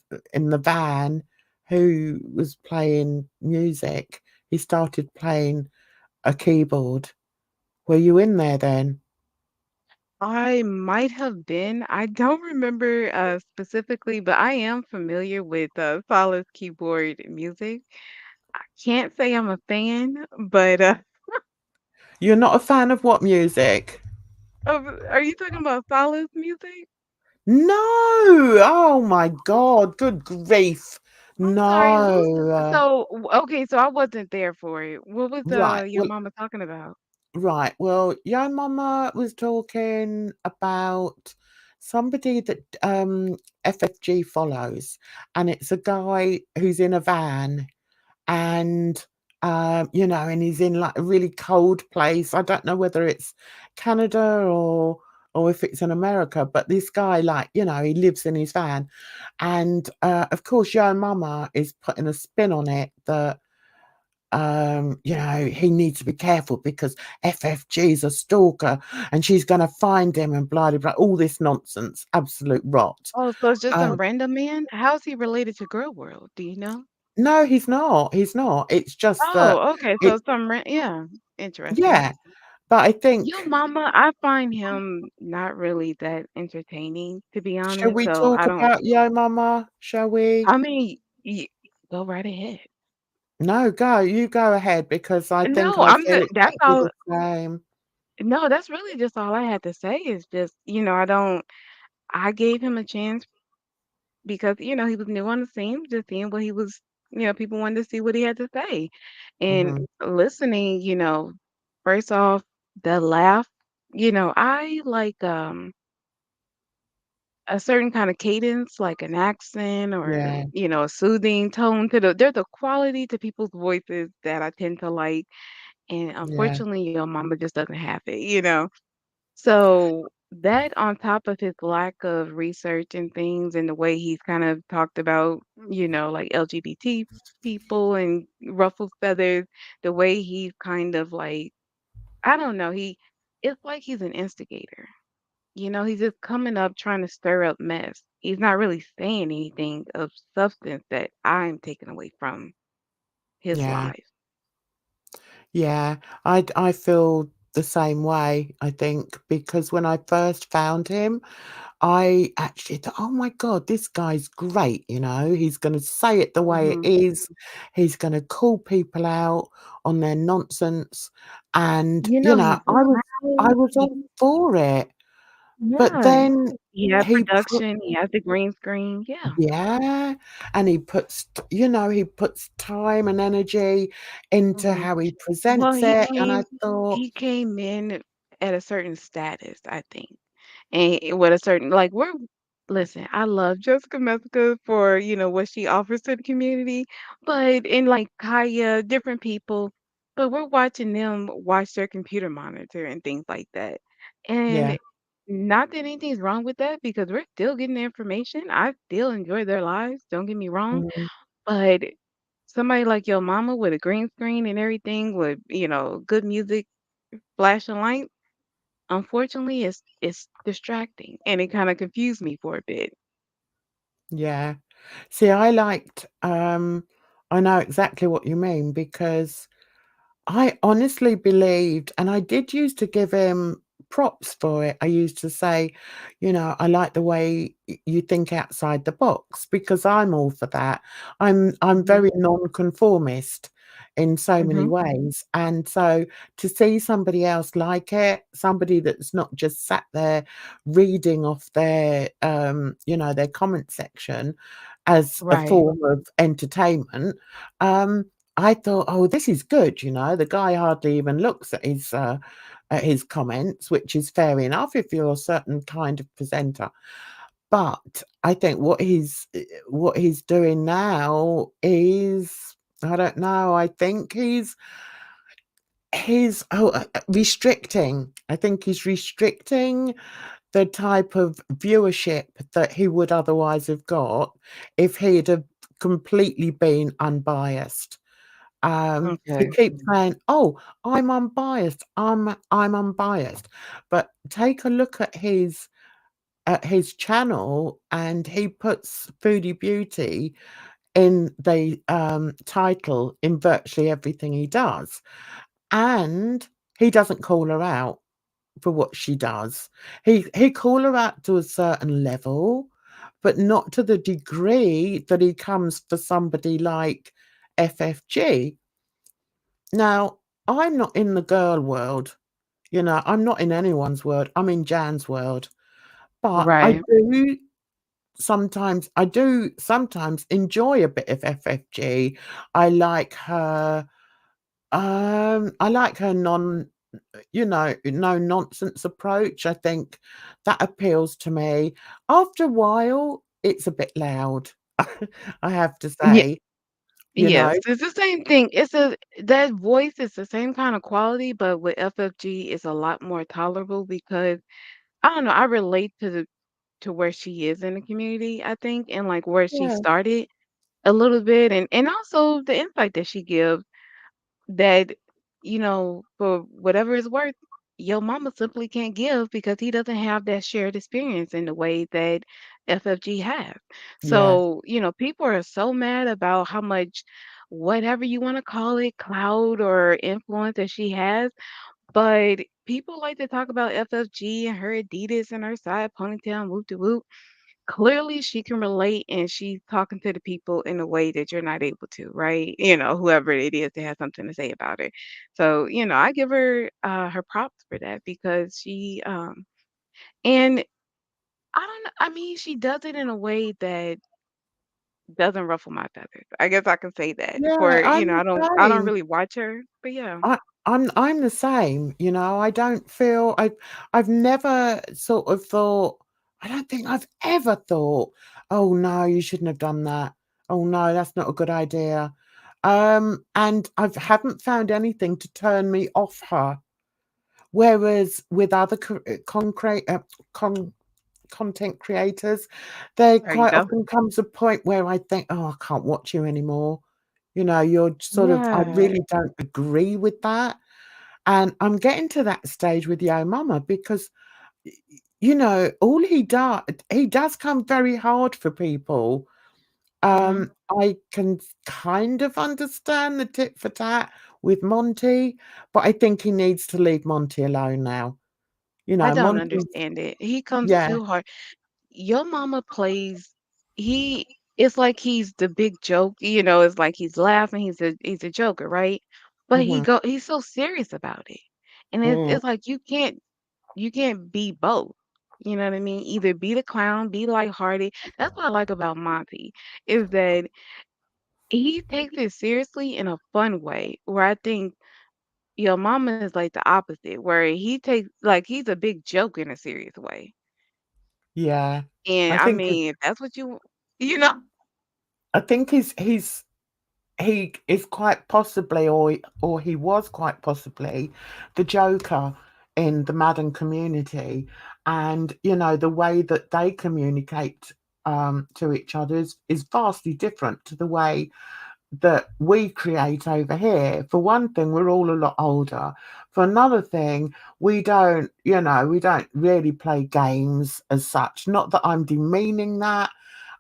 [SPEAKER 1] van who was playing music? He started playing a keyboard. Were you in there then?
[SPEAKER 2] I might have been. I don't remember specifically, but I am familiar with Solace keyboard music. I can't say I'm a fan, but
[SPEAKER 1] You're not a fan of what music?
[SPEAKER 2] are you talking about Solace music?
[SPEAKER 1] No. Oh my God. Good grief.
[SPEAKER 2] I'm sorry. Who's
[SPEAKER 1] No.
[SPEAKER 2] okay, so I wasn't there for it. What was
[SPEAKER 1] Right.
[SPEAKER 2] your
[SPEAKER 1] Well,
[SPEAKER 2] mama talking about?
[SPEAKER 1] right. Well, Yo Mama was talking about somebody that FFG follows, and it's a guy who's in a van, and and he's in like a really cold place. I don't know whether it's Canada or if it's in America, but this guy, like, he lives in his van, and of course, Yo Mama is putting a spin on it that he needs to be careful because FFG is a stalker and she's going to find him and blah, blah, blah, all this nonsense, absolute rot.
[SPEAKER 2] Oh, so it's just
[SPEAKER 1] Um,
[SPEAKER 2] some random man? How's he related to Girl World? Do you know?
[SPEAKER 1] No, he's not. It's just that
[SPEAKER 2] Oh, okay, so
[SPEAKER 1] it
[SPEAKER 2] some yeah, interesting.
[SPEAKER 1] yeah, but I
[SPEAKER 2] Yo
[SPEAKER 1] think
[SPEAKER 2] Mama, I find him not really that entertaining, to be
[SPEAKER 1] shall
[SPEAKER 2] honest,
[SPEAKER 1] we
[SPEAKER 2] so
[SPEAKER 1] talk
[SPEAKER 2] I don't
[SPEAKER 1] about Yo Mama? Shall we?
[SPEAKER 2] I mean, y go right ahead.
[SPEAKER 1] No, go. You go ahead because I think
[SPEAKER 2] No,
[SPEAKER 1] I
[SPEAKER 2] I'm
[SPEAKER 1] feel
[SPEAKER 2] the that's
[SPEAKER 1] exactly
[SPEAKER 2] all
[SPEAKER 1] the same.
[SPEAKER 2] no, that's really just all I had to say is just, I don't I gave him a chance because, he was new on the scene, just seeing what he was people wanted to see what he had to say. And
[SPEAKER 1] Mhm.
[SPEAKER 2] listening, first off, the laugh, I like a certain kind of cadence, like an accent or,
[SPEAKER 1] Yeah,
[SPEAKER 2] a soothing tone there's a quality to people's voices that I tend to like. And
[SPEAKER 1] yeah,
[SPEAKER 2] unfortunately, your mama just doesn't have it. So that on top of his lack of research and things and the way he's kind of talked about, like LGBT people and ruffled feathers, the way he's kind of like, I don't know, it's like he's an instigator. He's just coming up trying to stir up mess. He's not really saying anything of substance that I'm taking away from his
[SPEAKER 1] yeah,
[SPEAKER 2] life.
[SPEAKER 1] yeah. I feel the same way, I think, because when I first found him, I actually thought, "Oh my god, this guy's great," he's gonna say it the way it
[SPEAKER 2] Hmm.
[SPEAKER 1] is, he's gonna call people out on their nonsense, and,
[SPEAKER 2] He's
[SPEAKER 1] I
[SPEAKER 2] loud.
[SPEAKER 1] was all for it, but
[SPEAKER 2] Yeah.
[SPEAKER 1] then
[SPEAKER 2] He had
[SPEAKER 1] he put
[SPEAKER 2] production, he had the green screen, yeah.
[SPEAKER 1] yeah, and he puts time and energy into
[SPEAKER 2] Mhm.
[SPEAKER 1] how he
[SPEAKER 2] Well,
[SPEAKER 1] presents it, and I thought,
[SPEAKER 2] he came in at a certain status, I think. And with a certain like we're listen, I love Jessica Messica for, what she offers to the community, but and like Kaya, different people, but we're watching them watch their computer monitor and things like that.
[SPEAKER 1] yeah,
[SPEAKER 2] And not that anything's wrong with that because we're still getting the information. I still enjoy their lives, don't get me wrong.
[SPEAKER 1] mm,
[SPEAKER 2] But somebody like your mama with a green screen and everything with, good music, flashing lights, unfortunately, it's distracting, and it kinda confused me for a bit.
[SPEAKER 1] yeah. See, I know exactly what you mean because I honestly believed and I did used to give him props for it. I used to say, "I like the way you think outside the box," because I'm all for that. I'm
[SPEAKER 2] Mhm,
[SPEAKER 1] very nonconformist in so many
[SPEAKER 2] mhm.
[SPEAKER 1] ways, and so to see somebody else like it, somebody that's not just sat there reading off their comment section as a
[SPEAKER 2] Right.
[SPEAKER 1] form of entertainment, um, I thought, "Oh, this is good," the guy hardly even looks at his comments, which is fair enough if you're a certain kind of presenter. But I think what he's doing now is I don't know, I think restricting. I think he's restricting the type of viewership that he would otherwise have got if he'd have completely been unbiased. He
[SPEAKER 2] Okay.
[SPEAKER 1] keeps saying, "Oh, I'm unbiased. I'm unbiased." But take a look at his channel, and he puts Foodie Beauty in the title in virtually everything he does, and he doesn't call her out for what she does. He call her out to a certain level, but not to the degree that he comes for somebody like FFG. Now, I'm not in the girl world, I'm not in anyone's world, I'm in Jan's world, but
[SPEAKER 2] Right.
[SPEAKER 1] I do sometimes enjoy a bit of FFG. I like her, I like her no nonsense approach. I think that appeals to me. After a while, it's a bit loud, I have to
[SPEAKER 2] Ye
[SPEAKER 1] say, you know?
[SPEAKER 2] yes, it's the same thing. That voice is the same kinda quality, but with FFG, it's a lot more tolerable because, I don't know, I relate to where she is in the community, I think, and, like, where she
[SPEAKER 1] Yeah,
[SPEAKER 2] started a little bit, and also the insight that she gives. That, for whatever it's worth, your mama simply can't give because he doesn't have that shared experience in the way that FFG have.
[SPEAKER 1] Yes.
[SPEAKER 2] So, people are so mad about how much whatever you want to call it, cloud or influence that she has. But people like to talk about FFG and her Adidas and her side ponytail and whoop de whoop. Clearly, she can relate and she's talking to the people in a way that you're not able to, right? Whoever it is that has something to say about it. So, I give her props for that because and I don't know, I mean, she does it in a way that doesn't ruffle my feathers. I guess I can say that
[SPEAKER 1] Yeah,
[SPEAKER 2] for,
[SPEAKER 1] I'm the
[SPEAKER 2] I don't
[SPEAKER 1] same.
[SPEAKER 2] really watch her, but yeah.
[SPEAKER 1] I I'm the same, I don't feel I've never sort of thought I don't think I've ever thought, "Oh, no, you shouldn't have done that. Oh, no, that's not a good idea." And I haven't found anything to turn me off her. Whereas with other concrete content creators, there
[SPEAKER 2] There you
[SPEAKER 1] quite
[SPEAKER 2] go.
[SPEAKER 1] often comes a point where I think, "Oh, I can't watch you anymore." You're sort of I
[SPEAKER 2] Yeah,
[SPEAKER 1] really don't agree with that, and I'm getting to that stage with Yo Mama because, all he does come very hard for people.
[SPEAKER 2] mhm.
[SPEAKER 1] I can kind of understand the tit for tat with Monty, but I think he needs to leave Monty alone now.
[SPEAKER 2] I don't
[SPEAKER 1] Monty's
[SPEAKER 2] understand it. He comes
[SPEAKER 1] yeah,
[SPEAKER 2] too hard. Your mama plays he it's like he's the big joke, it's like he's laughing, he's a joker, right? But
[SPEAKER 1] mhm,
[SPEAKER 2] he's so serious about it. And it's
[SPEAKER 1] mm,
[SPEAKER 2] it's like you can't be both. You know what I mean? Either be the clown, be lighthearted. That's what I like about Monty, is that he takes it seriously in a fun way, where I think your mama is like the opposite, where he takes like he's a big joke in a serious way.
[SPEAKER 1] yeah.
[SPEAKER 2] And
[SPEAKER 1] I
[SPEAKER 2] I
[SPEAKER 1] think it
[SPEAKER 2] mean, if that's what you know.
[SPEAKER 1] I think he is quite possibly, or he was quite possibly, the Joker in the Madden community, and the way that they communicate to each other is vastly different to the way that we create over here. For one thing, we're all a lot older. For another thing, we don't really play games as such. Not that I'm demeaning that.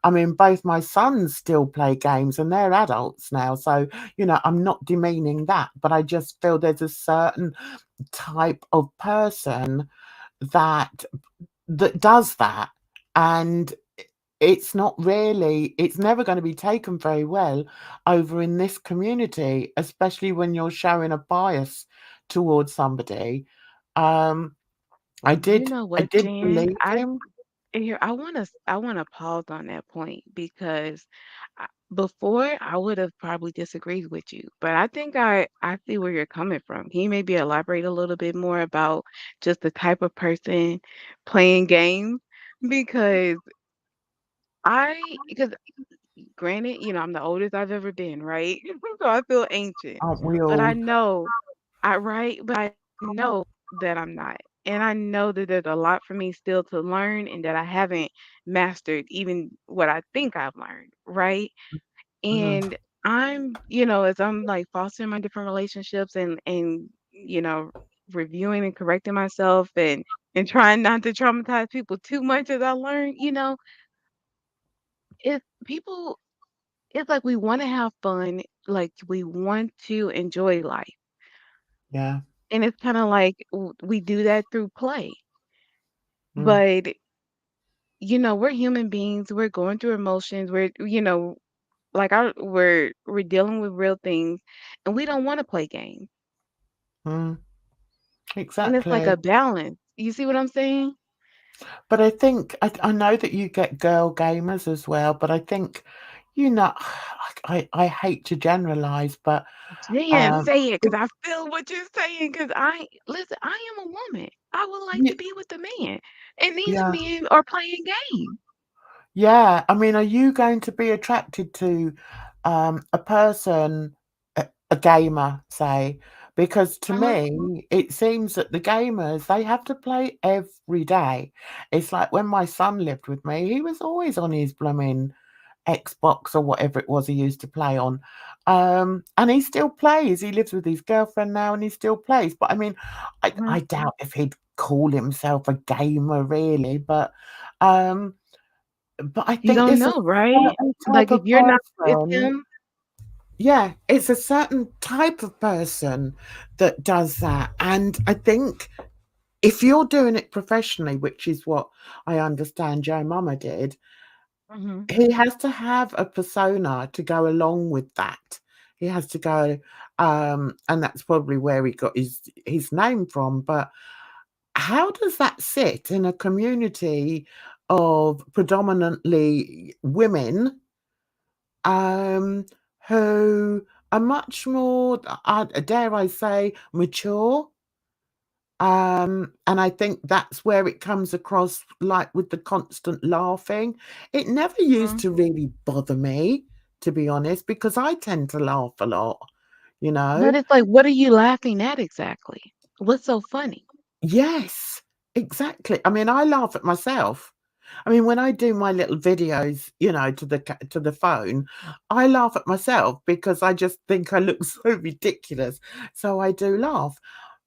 [SPEAKER 1] I mean, both my sons still play games and they're adults now. So, I'm not demeaning that, but I just feel there's a certain type of person that does that. And it's never going to be taken very well over in this community, especially when you're showing a bias towards somebody. Um, I
[SPEAKER 2] You
[SPEAKER 1] did
[SPEAKER 2] know
[SPEAKER 1] I
[SPEAKER 2] what,
[SPEAKER 1] did
[SPEAKER 2] Jen?
[SPEAKER 1] believe him.
[SPEAKER 2] Here I wanna pause on that point because before I would have probably disagreed with you, but I think I see where you're coming from. Can you maybe elaborate a little bit more about just the type of person playing games? Because because granted, I'm the oldest I've ever been, right? So I feel ancient.
[SPEAKER 1] Aren't we
[SPEAKER 2] But I
[SPEAKER 1] all?
[SPEAKER 2] know but I know that I'm not. And I know that there's a lot for me still to learn and that I haven't mastered even what I think I've learned, right?
[SPEAKER 1] Mhm.
[SPEAKER 2] And as I'm like fostering my different relationships and reviewing and correcting myself and trying not to traumatize people too much as I learn, it's people it's like we want to have fun, like we want to enjoy life.
[SPEAKER 1] Yeah.
[SPEAKER 2] And it's kind of like we do that through play.
[SPEAKER 1] Mm.
[SPEAKER 2] But we're human beings. We're going through emotions. Like we're dealing with real things, and we don't want to play games.
[SPEAKER 1] Mm.
[SPEAKER 2] And it's like a
[SPEAKER 1] Exactly.
[SPEAKER 2] balance. You see what I'm saying?
[SPEAKER 1] But I think I know that you get girl gamers as well, but I think, you know, I hate to generalize, but
[SPEAKER 2] Damn,
[SPEAKER 1] um,
[SPEAKER 2] say it, because I feel what you're saying. Because listen, I am a woman. I would like to
[SPEAKER 1] y-
[SPEAKER 2] be with a man, and these
[SPEAKER 1] yeah.
[SPEAKER 2] men are playing games.
[SPEAKER 1] Yeah, I mean, are you going to be attracted to a person, a gamer, say? Because to
[SPEAKER 2] Uh-huh.
[SPEAKER 1] me, it seems that the gamers, they have to play every day. It's like when my son lived with me, he was always on his blooming Xbox or whatever it was he used to play on. And he still plays. He lives with his girlfriend now and he still plays. But I mean, I
[SPEAKER 2] Uh-huh.
[SPEAKER 1] doubt if he'd call himself a gamer really, but um But I
[SPEAKER 2] You
[SPEAKER 1] think
[SPEAKER 2] don't
[SPEAKER 1] there's a
[SPEAKER 2] know, right?
[SPEAKER 1] certain
[SPEAKER 2] Like,
[SPEAKER 1] type
[SPEAKER 2] if
[SPEAKER 1] of
[SPEAKER 2] you're not with
[SPEAKER 1] person.
[SPEAKER 2] him.
[SPEAKER 1] Yeah, it's a certain type of person that does that. And I think if you're doing it professionally, which is what I understand Joe Mama did,
[SPEAKER 2] Mhm,
[SPEAKER 1] he has to have a persona to go along with that. He has to go, and that's probably where he got his name from. But how does that sit in a community of predominantly women, um, who are much more, dare I say, mature? And I think that's where it comes across, like with the constant laughing. It never used
[SPEAKER 2] mhm.
[SPEAKER 1] to really bother me, to be honest, because I tend to laugh a lot, you
[SPEAKER 2] But
[SPEAKER 1] know?
[SPEAKER 2] it's like, what are you laughing at exactly? What's so funny?
[SPEAKER 1] Yes, exactly. I mean, I laugh at myself. I mean, when I do my little videos, to the phone, I laugh at myself because I just think I look so ridiculous. So I do laugh.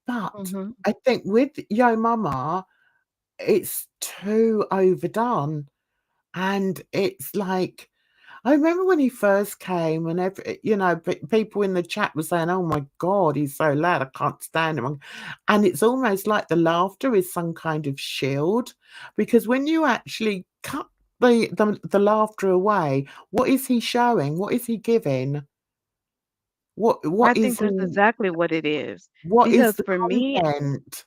[SPEAKER 1] But
[SPEAKER 2] Mhm.
[SPEAKER 1] I think with Yo Mama, it's too overdone, and it's like I remember when he first came and people in the chat were saying, "Oh my god, he's so loud, I can't stand him." And it's almost like the laughter is some kind of shield, because when you actually cut the laughter away, what is he showing? What is he giving?
[SPEAKER 2] I
[SPEAKER 1] What is
[SPEAKER 2] think that's
[SPEAKER 1] he
[SPEAKER 2] exactly what it is.
[SPEAKER 1] what is
[SPEAKER 2] Because
[SPEAKER 1] the
[SPEAKER 2] for me,
[SPEAKER 1] content?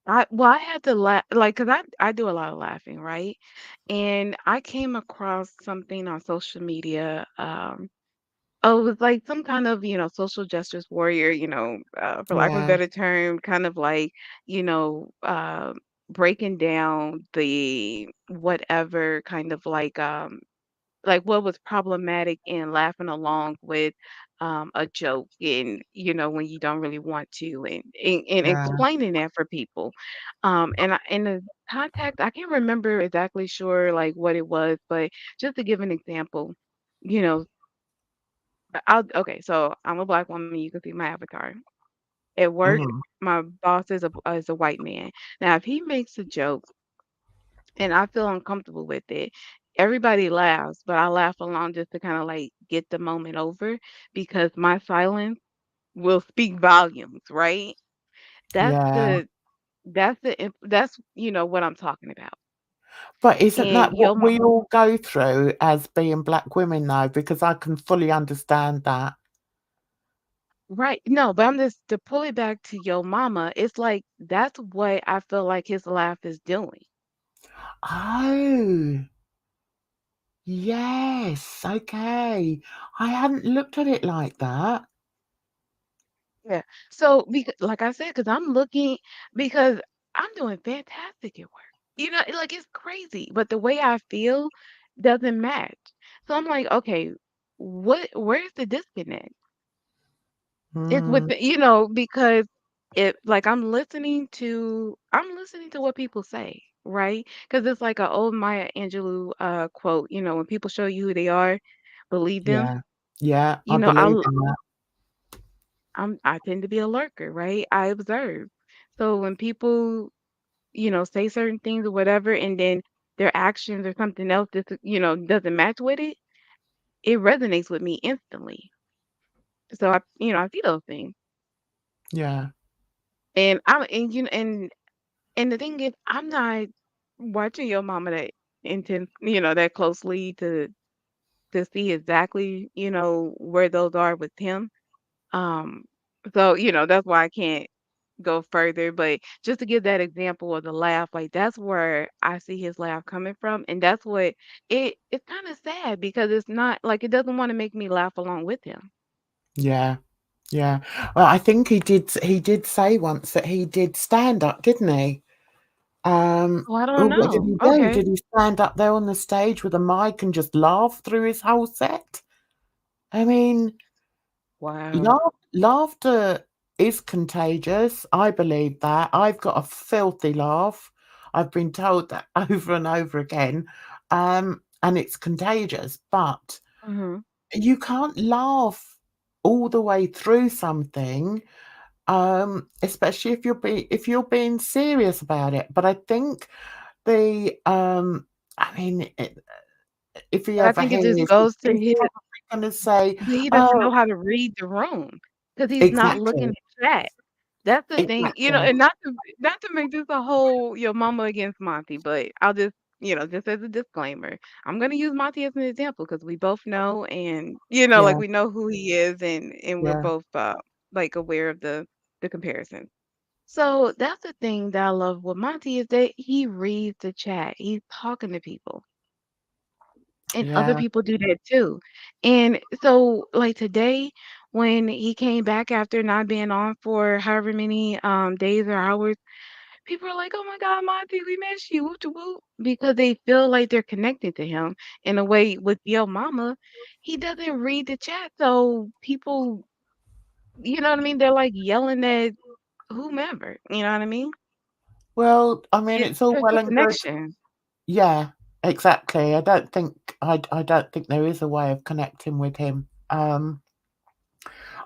[SPEAKER 2] I had to laugh, like, 'cause I do a lot of laughing, right? And I came across something on social media. Oh, it was like some kind of, social justice warrior, for lack of a
[SPEAKER 1] Yeah,
[SPEAKER 2] better term, kind of like, you know, breaking down the whatever kind of like what was problematic and laughing along with a joke, and when you don't really want to, and
[SPEAKER 1] yeah.
[SPEAKER 2] explaining that for people. In the context, I can't remember exactly sure like what it was, but just to give an example, you know okay, so I'm a black woman, you can see my avatar. At work,
[SPEAKER 1] Mhm.
[SPEAKER 2] my boss is a white man. Now, if he makes a joke and I feel uncomfortable with it, everybody laughs, but I laugh along just to kind of like get the moment over, because my silence will speak volumes, right? That's
[SPEAKER 1] Yeah.
[SPEAKER 2] the that's what I'm talking about.
[SPEAKER 1] But isn't
[SPEAKER 2] And
[SPEAKER 1] that what
[SPEAKER 2] yo,
[SPEAKER 1] we all go through as being black women though? Because I can fully understand that.
[SPEAKER 2] right. No, but I'm just to pull it back to Yo Mama, it's like that's what I feel like his laugh is doing.
[SPEAKER 1] Oh, yes. Okay. I hadn't looked at it like that.
[SPEAKER 2] Yeah. So because like I said, because I'm looking, because I'm doing fantastic at work. Like it's crazy, but the way I feel doesn't match. So I'm like, okay, where's the disconnect? It's with
[SPEAKER 1] Mm,
[SPEAKER 2] because it like I'm listening to what people say, right? Because it's like an old Maya Angelou quote, when people show you who they are, believe them.
[SPEAKER 1] yeah. Yeah, I
[SPEAKER 2] You know,
[SPEAKER 1] believe
[SPEAKER 2] I
[SPEAKER 1] in that.
[SPEAKER 2] I tend to be a lurker, right? I observe. So when people, say certain things or whatever, and then their actions or something else doesn't match with it, it resonates with me instantly. So I see those things.
[SPEAKER 1] Yeah.
[SPEAKER 2] And I'm and the thing is, I'm not watching your mama that closely to see exactly, where those are with him. Um, so, that's why I can't go further. But just to give that example of the laugh, like that's where I see his laugh coming from. And that's what it's kind of sad, because it's not like it doesn't want to make me laugh along with him.
[SPEAKER 1] Yeah. Yeah. Well, I think he did say once that he did stand up, didn't he?
[SPEAKER 2] Oh, I
[SPEAKER 1] Oh,
[SPEAKER 2] don't
[SPEAKER 1] what did
[SPEAKER 2] know.
[SPEAKER 1] he do?
[SPEAKER 2] Okay.
[SPEAKER 1] Did he stand up there on the stage with a mic and just laugh through his whole set? I mean,
[SPEAKER 2] Wow.
[SPEAKER 1] laughter is contagious. I believe that. I've got a filthy laugh. I've been told that over and over again. And it's contagious, but
[SPEAKER 2] Hmm.
[SPEAKER 1] you can't laugh all the way through something, especially if you're being serious about it. But I think the I mean, if he
[SPEAKER 2] But I
[SPEAKER 1] ever
[SPEAKER 2] think it just
[SPEAKER 1] hears,
[SPEAKER 2] goes to
[SPEAKER 1] he's
[SPEAKER 2] his
[SPEAKER 1] probably gonna say,
[SPEAKER 2] but he doesn't know
[SPEAKER 1] "Oh"
[SPEAKER 2] how to read the room because he's not looking
[SPEAKER 1] exactly,
[SPEAKER 2] at chat. That's the thing,
[SPEAKER 1] exactly.
[SPEAKER 2] and not to make this a whole your mama against Monty, but I'll just, just as a disclaimer, I'm gonna use Monty as an example because we both know and like
[SPEAKER 1] Yeah,
[SPEAKER 2] we know who he is and we're
[SPEAKER 1] yeah,
[SPEAKER 2] both like aware of the comparison. So that's the thing that I love with Monty is that he reads the chat. He's talking to people. And other
[SPEAKER 1] yeah.
[SPEAKER 2] people do that too. And so, like today, when he came back after not being on for however many days or hours, people are like, "Oh my God, Monty, we miss you!" Whoop de whoop, because they feel like they're connected to him in a way. With Yo Mama, he doesn't read the chat, so people, you know what I mean? They're like yelling at whomever. You know what I mean?
[SPEAKER 1] Well, I mean, it's all
[SPEAKER 2] There's
[SPEAKER 1] well
[SPEAKER 2] no
[SPEAKER 1] and good.
[SPEAKER 2] connection.
[SPEAKER 1] Yeah, exactly. I don't think there is a way of connecting with him.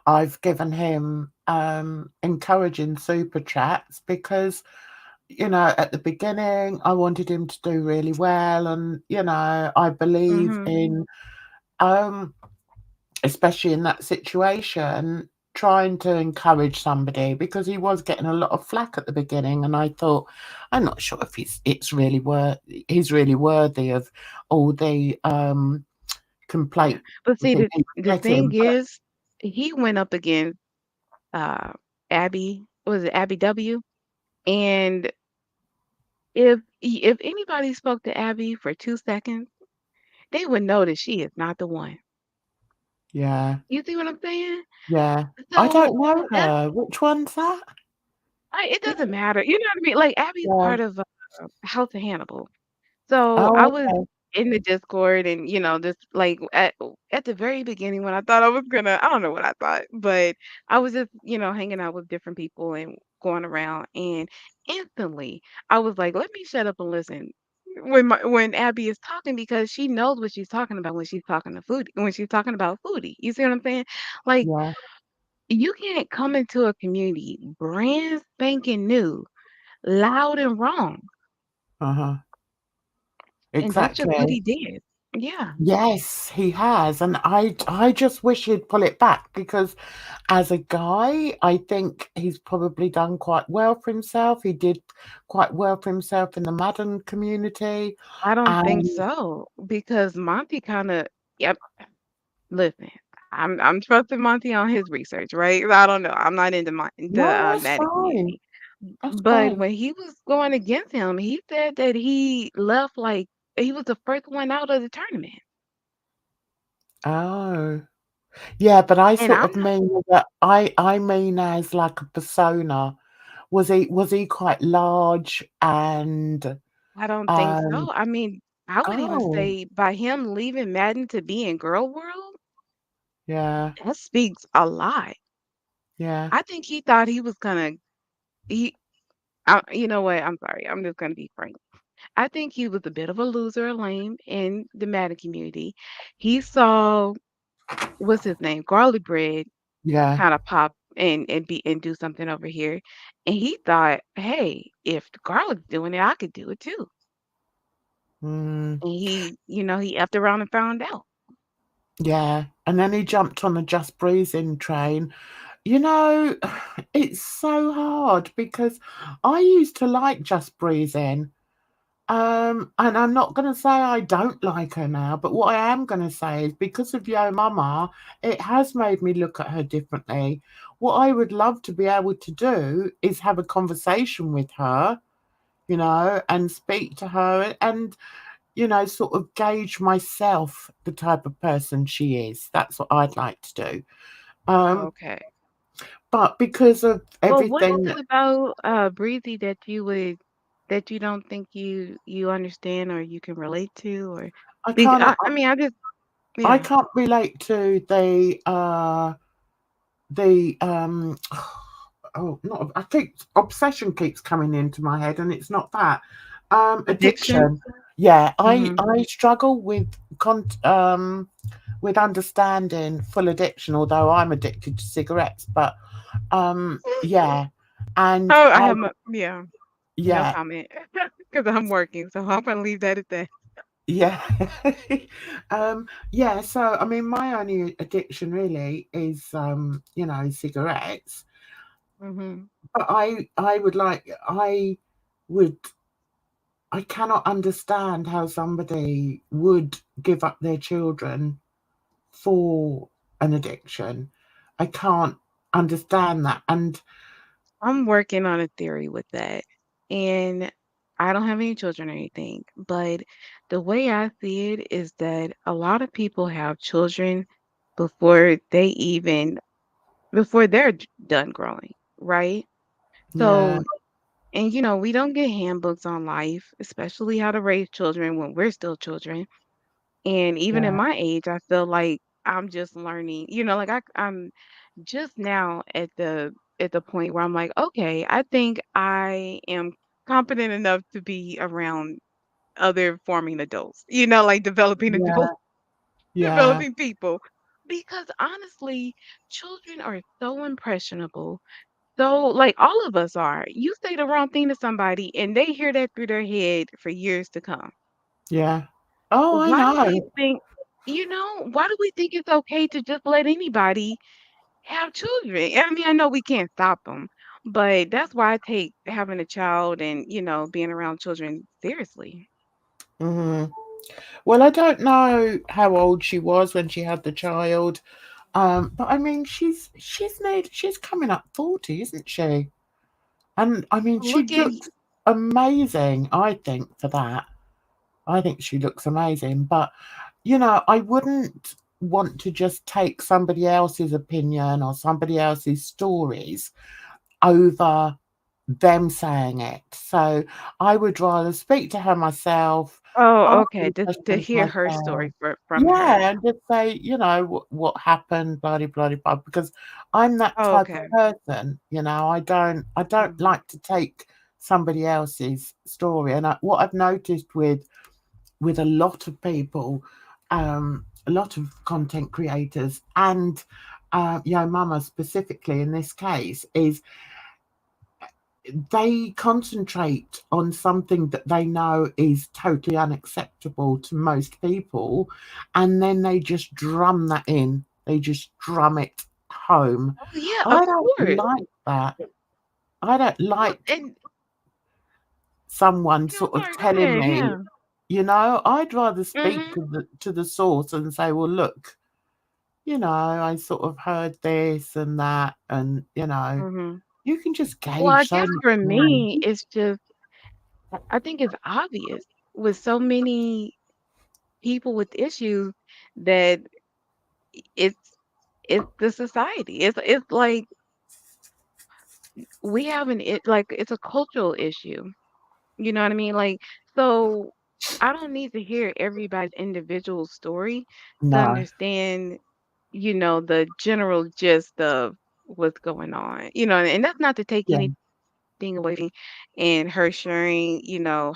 [SPEAKER 1] I've given him encouraging super chats because at the beginning I wanted him to do really well, and I believe
[SPEAKER 2] Hmm.
[SPEAKER 1] in um especially in that situation, trying to encourage somebody because he was getting a lot of flack at the beginning, and I thought, I'm not sure if he's really worthy of all the
[SPEAKER 2] Yeah,
[SPEAKER 1] complaint
[SPEAKER 2] but see,
[SPEAKER 1] that
[SPEAKER 2] the
[SPEAKER 1] he's
[SPEAKER 2] the thing
[SPEAKER 1] getting. But
[SPEAKER 2] is, he went up against uh, Abby, was it Abby W? And if anybody spoke to Abby for 2 seconds, they would know that she is not the one.
[SPEAKER 1] yeah,
[SPEAKER 2] You see what I'm saying?
[SPEAKER 1] yeah, I
[SPEAKER 2] So
[SPEAKER 1] don't know
[SPEAKER 2] that's
[SPEAKER 1] her. Which one's that?
[SPEAKER 2] it doesn't matter. You know what I mean? Like Abby's
[SPEAKER 1] Yeah.
[SPEAKER 2] part of House of Hannibal. So I
[SPEAKER 1] Oh,
[SPEAKER 2] was
[SPEAKER 1] okay.
[SPEAKER 2] in the Discord and, just like at the very beginning when I thought I was gonna, I don't know what I thought, but I was just, hanging out with different people and going around and instantly I was like, let me shut up and listen when Abby is talking because she knows what she's talking about when she's talking to food when she's talking about foodie. You see what I'm saying? Like
[SPEAKER 1] Yeah.
[SPEAKER 2] you can't come into a community brand spanking new, loud and wrong.
[SPEAKER 1] Uh-huh.
[SPEAKER 2] And that's just what
[SPEAKER 1] Exactly.
[SPEAKER 2] he did. Yeah.
[SPEAKER 1] Yes, he has, and I just wish he'd pull it back because as a guy, I think he's probably done quite well for himself. He did quite well for himself in the Madden community,
[SPEAKER 2] I don't think
[SPEAKER 1] and
[SPEAKER 2] so because Monty kind of, yep. Listen, I'm trusting Monty on his research, right? I don't know. I'm not into the
[SPEAKER 1] no, that's
[SPEAKER 2] Maddie
[SPEAKER 1] fine.
[SPEAKER 2] community,
[SPEAKER 1] That's
[SPEAKER 2] but
[SPEAKER 1] fine.
[SPEAKER 2] when he was going against him, he said that he left like he was the first one out of the tournament,
[SPEAKER 1] Oh, yeah, but I
[SPEAKER 2] and
[SPEAKER 1] sort
[SPEAKER 2] I'm
[SPEAKER 1] of
[SPEAKER 2] not.
[SPEAKER 1] mean that I mean as like a persona. Was he quite large and
[SPEAKER 2] I don't think
[SPEAKER 1] um
[SPEAKER 2] so. I mean, I would even
[SPEAKER 1] oh,
[SPEAKER 2] say by him leaving Madden to be in Girl World,
[SPEAKER 1] yeah,
[SPEAKER 2] that speaks a lot.
[SPEAKER 1] yeah,
[SPEAKER 2] I think he thought he was gonna. He, you know what? I'm sorry. I'm just gonna be frank. I think he was a bit of a loser, a lame in the Madden community. He saw what's his name, Garlic Bread,
[SPEAKER 1] yeah,
[SPEAKER 2] kind of pop and do something over here, and he thought, hey, if the Garlic's doing it, I could do it too.
[SPEAKER 1] mm.
[SPEAKER 2] And he effed around and found out.
[SPEAKER 1] Yeah, and then he jumped on the Just Breathing train. You know, it's so hard because I used to like Just Breathing. And I'm not gonna say I don't like her now, but what I am gonna say is because of Yo Mama, it has made me look at her differently. What I would love to be able to do is have a conversation with her, and speak to her and sort of gauge myself the type of person she is. That's what I'd like to do. Um,
[SPEAKER 2] Okay.
[SPEAKER 1] but because of
[SPEAKER 2] Well, what
[SPEAKER 1] everything
[SPEAKER 2] is
[SPEAKER 1] that
[SPEAKER 2] it about Breezy that you don't think you understand or you can relate to or
[SPEAKER 1] I can't
[SPEAKER 2] I mean I just
[SPEAKER 1] I
[SPEAKER 2] yeah.
[SPEAKER 1] can't relate to the oh, not I keep obsession keeps coming into my head, and it's not that.
[SPEAKER 2] Addiction?
[SPEAKER 1] Addiction. Yeah, I
[SPEAKER 2] Mhm.
[SPEAKER 1] I struggle with understanding full addiction, although I'm addicted to cigarettes. But yeah, and
[SPEAKER 2] Oh, I
[SPEAKER 1] I
[SPEAKER 2] have no yeah, no
[SPEAKER 1] yeah,
[SPEAKER 2] comment because 'cause I'm working, so I'm gonna leave that at that.
[SPEAKER 1] Yeah. Yeah, so I mean my only addiction really is cigarettes.
[SPEAKER 2] Mhm.
[SPEAKER 1] But would I cannot understand how somebody would give up their children for an addiction. I can't understand that. And
[SPEAKER 2] I'm working on a theory with that. And I don't have any children or anything, but the way I see it is that a lot of people have children before they even before they're done growing, right?
[SPEAKER 1] yeah,
[SPEAKER 2] So, and we don't get handbooks on life, especially how to raise children when we're still children. And even in
[SPEAKER 1] yeah,
[SPEAKER 2] my age, I feel like I'm just learning, like I'm just now at the point where I'm like, okay, I think I am competent enough to be around other forming adults, like developing adult
[SPEAKER 1] yeah, yeah,
[SPEAKER 2] developing people. Because honestly, children are so impressionable. So like all of us are. You say the wrong thing to somebody and they hear that through their head for years to come.
[SPEAKER 1] yeah. Oh, I
[SPEAKER 2] Why do we
[SPEAKER 1] know.
[SPEAKER 2] think, why do we think it's okay to just let anybody have children? I mean, I know we can't stop them, but that's why I take having a child and, being around children seriously.
[SPEAKER 1] Hmm. Well, I don't know how old she was when she had the child. But I mean, she's coming up 40, isn't she? And I mean, she
[SPEAKER 2] Look at y-
[SPEAKER 1] looks amazing, I think, for that. I think she looks amazing. But, I wouldn't want to just take somebody else's opinion or somebody else's stories over them saying it. So I would rather speak to her myself,
[SPEAKER 2] Oh,
[SPEAKER 1] ask
[SPEAKER 2] okay.
[SPEAKER 1] the
[SPEAKER 2] To
[SPEAKER 1] questions
[SPEAKER 2] hear her
[SPEAKER 1] myself.
[SPEAKER 2] story from her.
[SPEAKER 1] Yeah, and just say, what happened, blah, blah, blah, blah, because I'm that
[SPEAKER 2] Oh,
[SPEAKER 1] type of
[SPEAKER 2] okay.
[SPEAKER 1] person, I don't
[SPEAKER 2] Mhm.
[SPEAKER 1] like to take somebody else's story. And what I've noticed with a lot of people, a lot of content creators, and Yo Mama specifically in this case, is they concentrate on something that they know is totally unacceptable to most people, and then they just drum that in. They just drum it home.
[SPEAKER 2] Oh, yeah,
[SPEAKER 1] I
[SPEAKER 2] of
[SPEAKER 1] don't
[SPEAKER 2] course.
[SPEAKER 1] like that. I don't
[SPEAKER 2] Well,
[SPEAKER 1] like
[SPEAKER 2] and
[SPEAKER 1] someone
[SPEAKER 2] I'm
[SPEAKER 1] sort of
[SPEAKER 2] sorry, go
[SPEAKER 1] telling
[SPEAKER 2] ahead.
[SPEAKER 1] me,
[SPEAKER 2] Yeah.
[SPEAKER 1] I'd rather speak
[SPEAKER 2] Mhm.
[SPEAKER 1] to the source and say, well, look, I sort of heard this and that, and
[SPEAKER 2] Mhm.
[SPEAKER 1] you can just
[SPEAKER 2] Well, I
[SPEAKER 1] gauge so
[SPEAKER 2] guess
[SPEAKER 1] much
[SPEAKER 2] for
[SPEAKER 1] more.
[SPEAKER 2] me, it's just I think it's obvious with so many people with issues that it's it's the society. It's like we have like it's a cultural issue. You know what I mean? Like so I don't need to hear everybody's individual story to
[SPEAKER 1] No,
[SPEAKER 2] understand, the general gist of what's going on. And that's not to take
[SPEAKER 1] yeah,
[SPEAKER 2] anything away from and her sharing,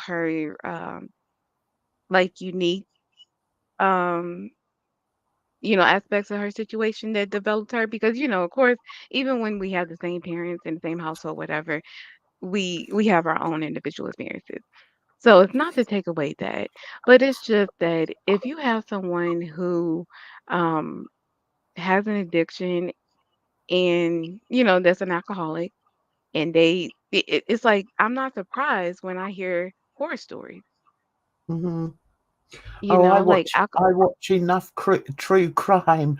[SPEAKER 2] her like unique um aspects of her situation that developed her because of course even when we have the same parents in the same household whatever we have our own individual experiences so it's not to take away that but it's just that if you have someone who um has an addiction and that's an alcoholic and it's like I'm not surprised when I hear horror stories
[SPEAKER 1] hmm. Oh,
[SPEAKER 2] like
[SPEAKER 1] I watch enough true crime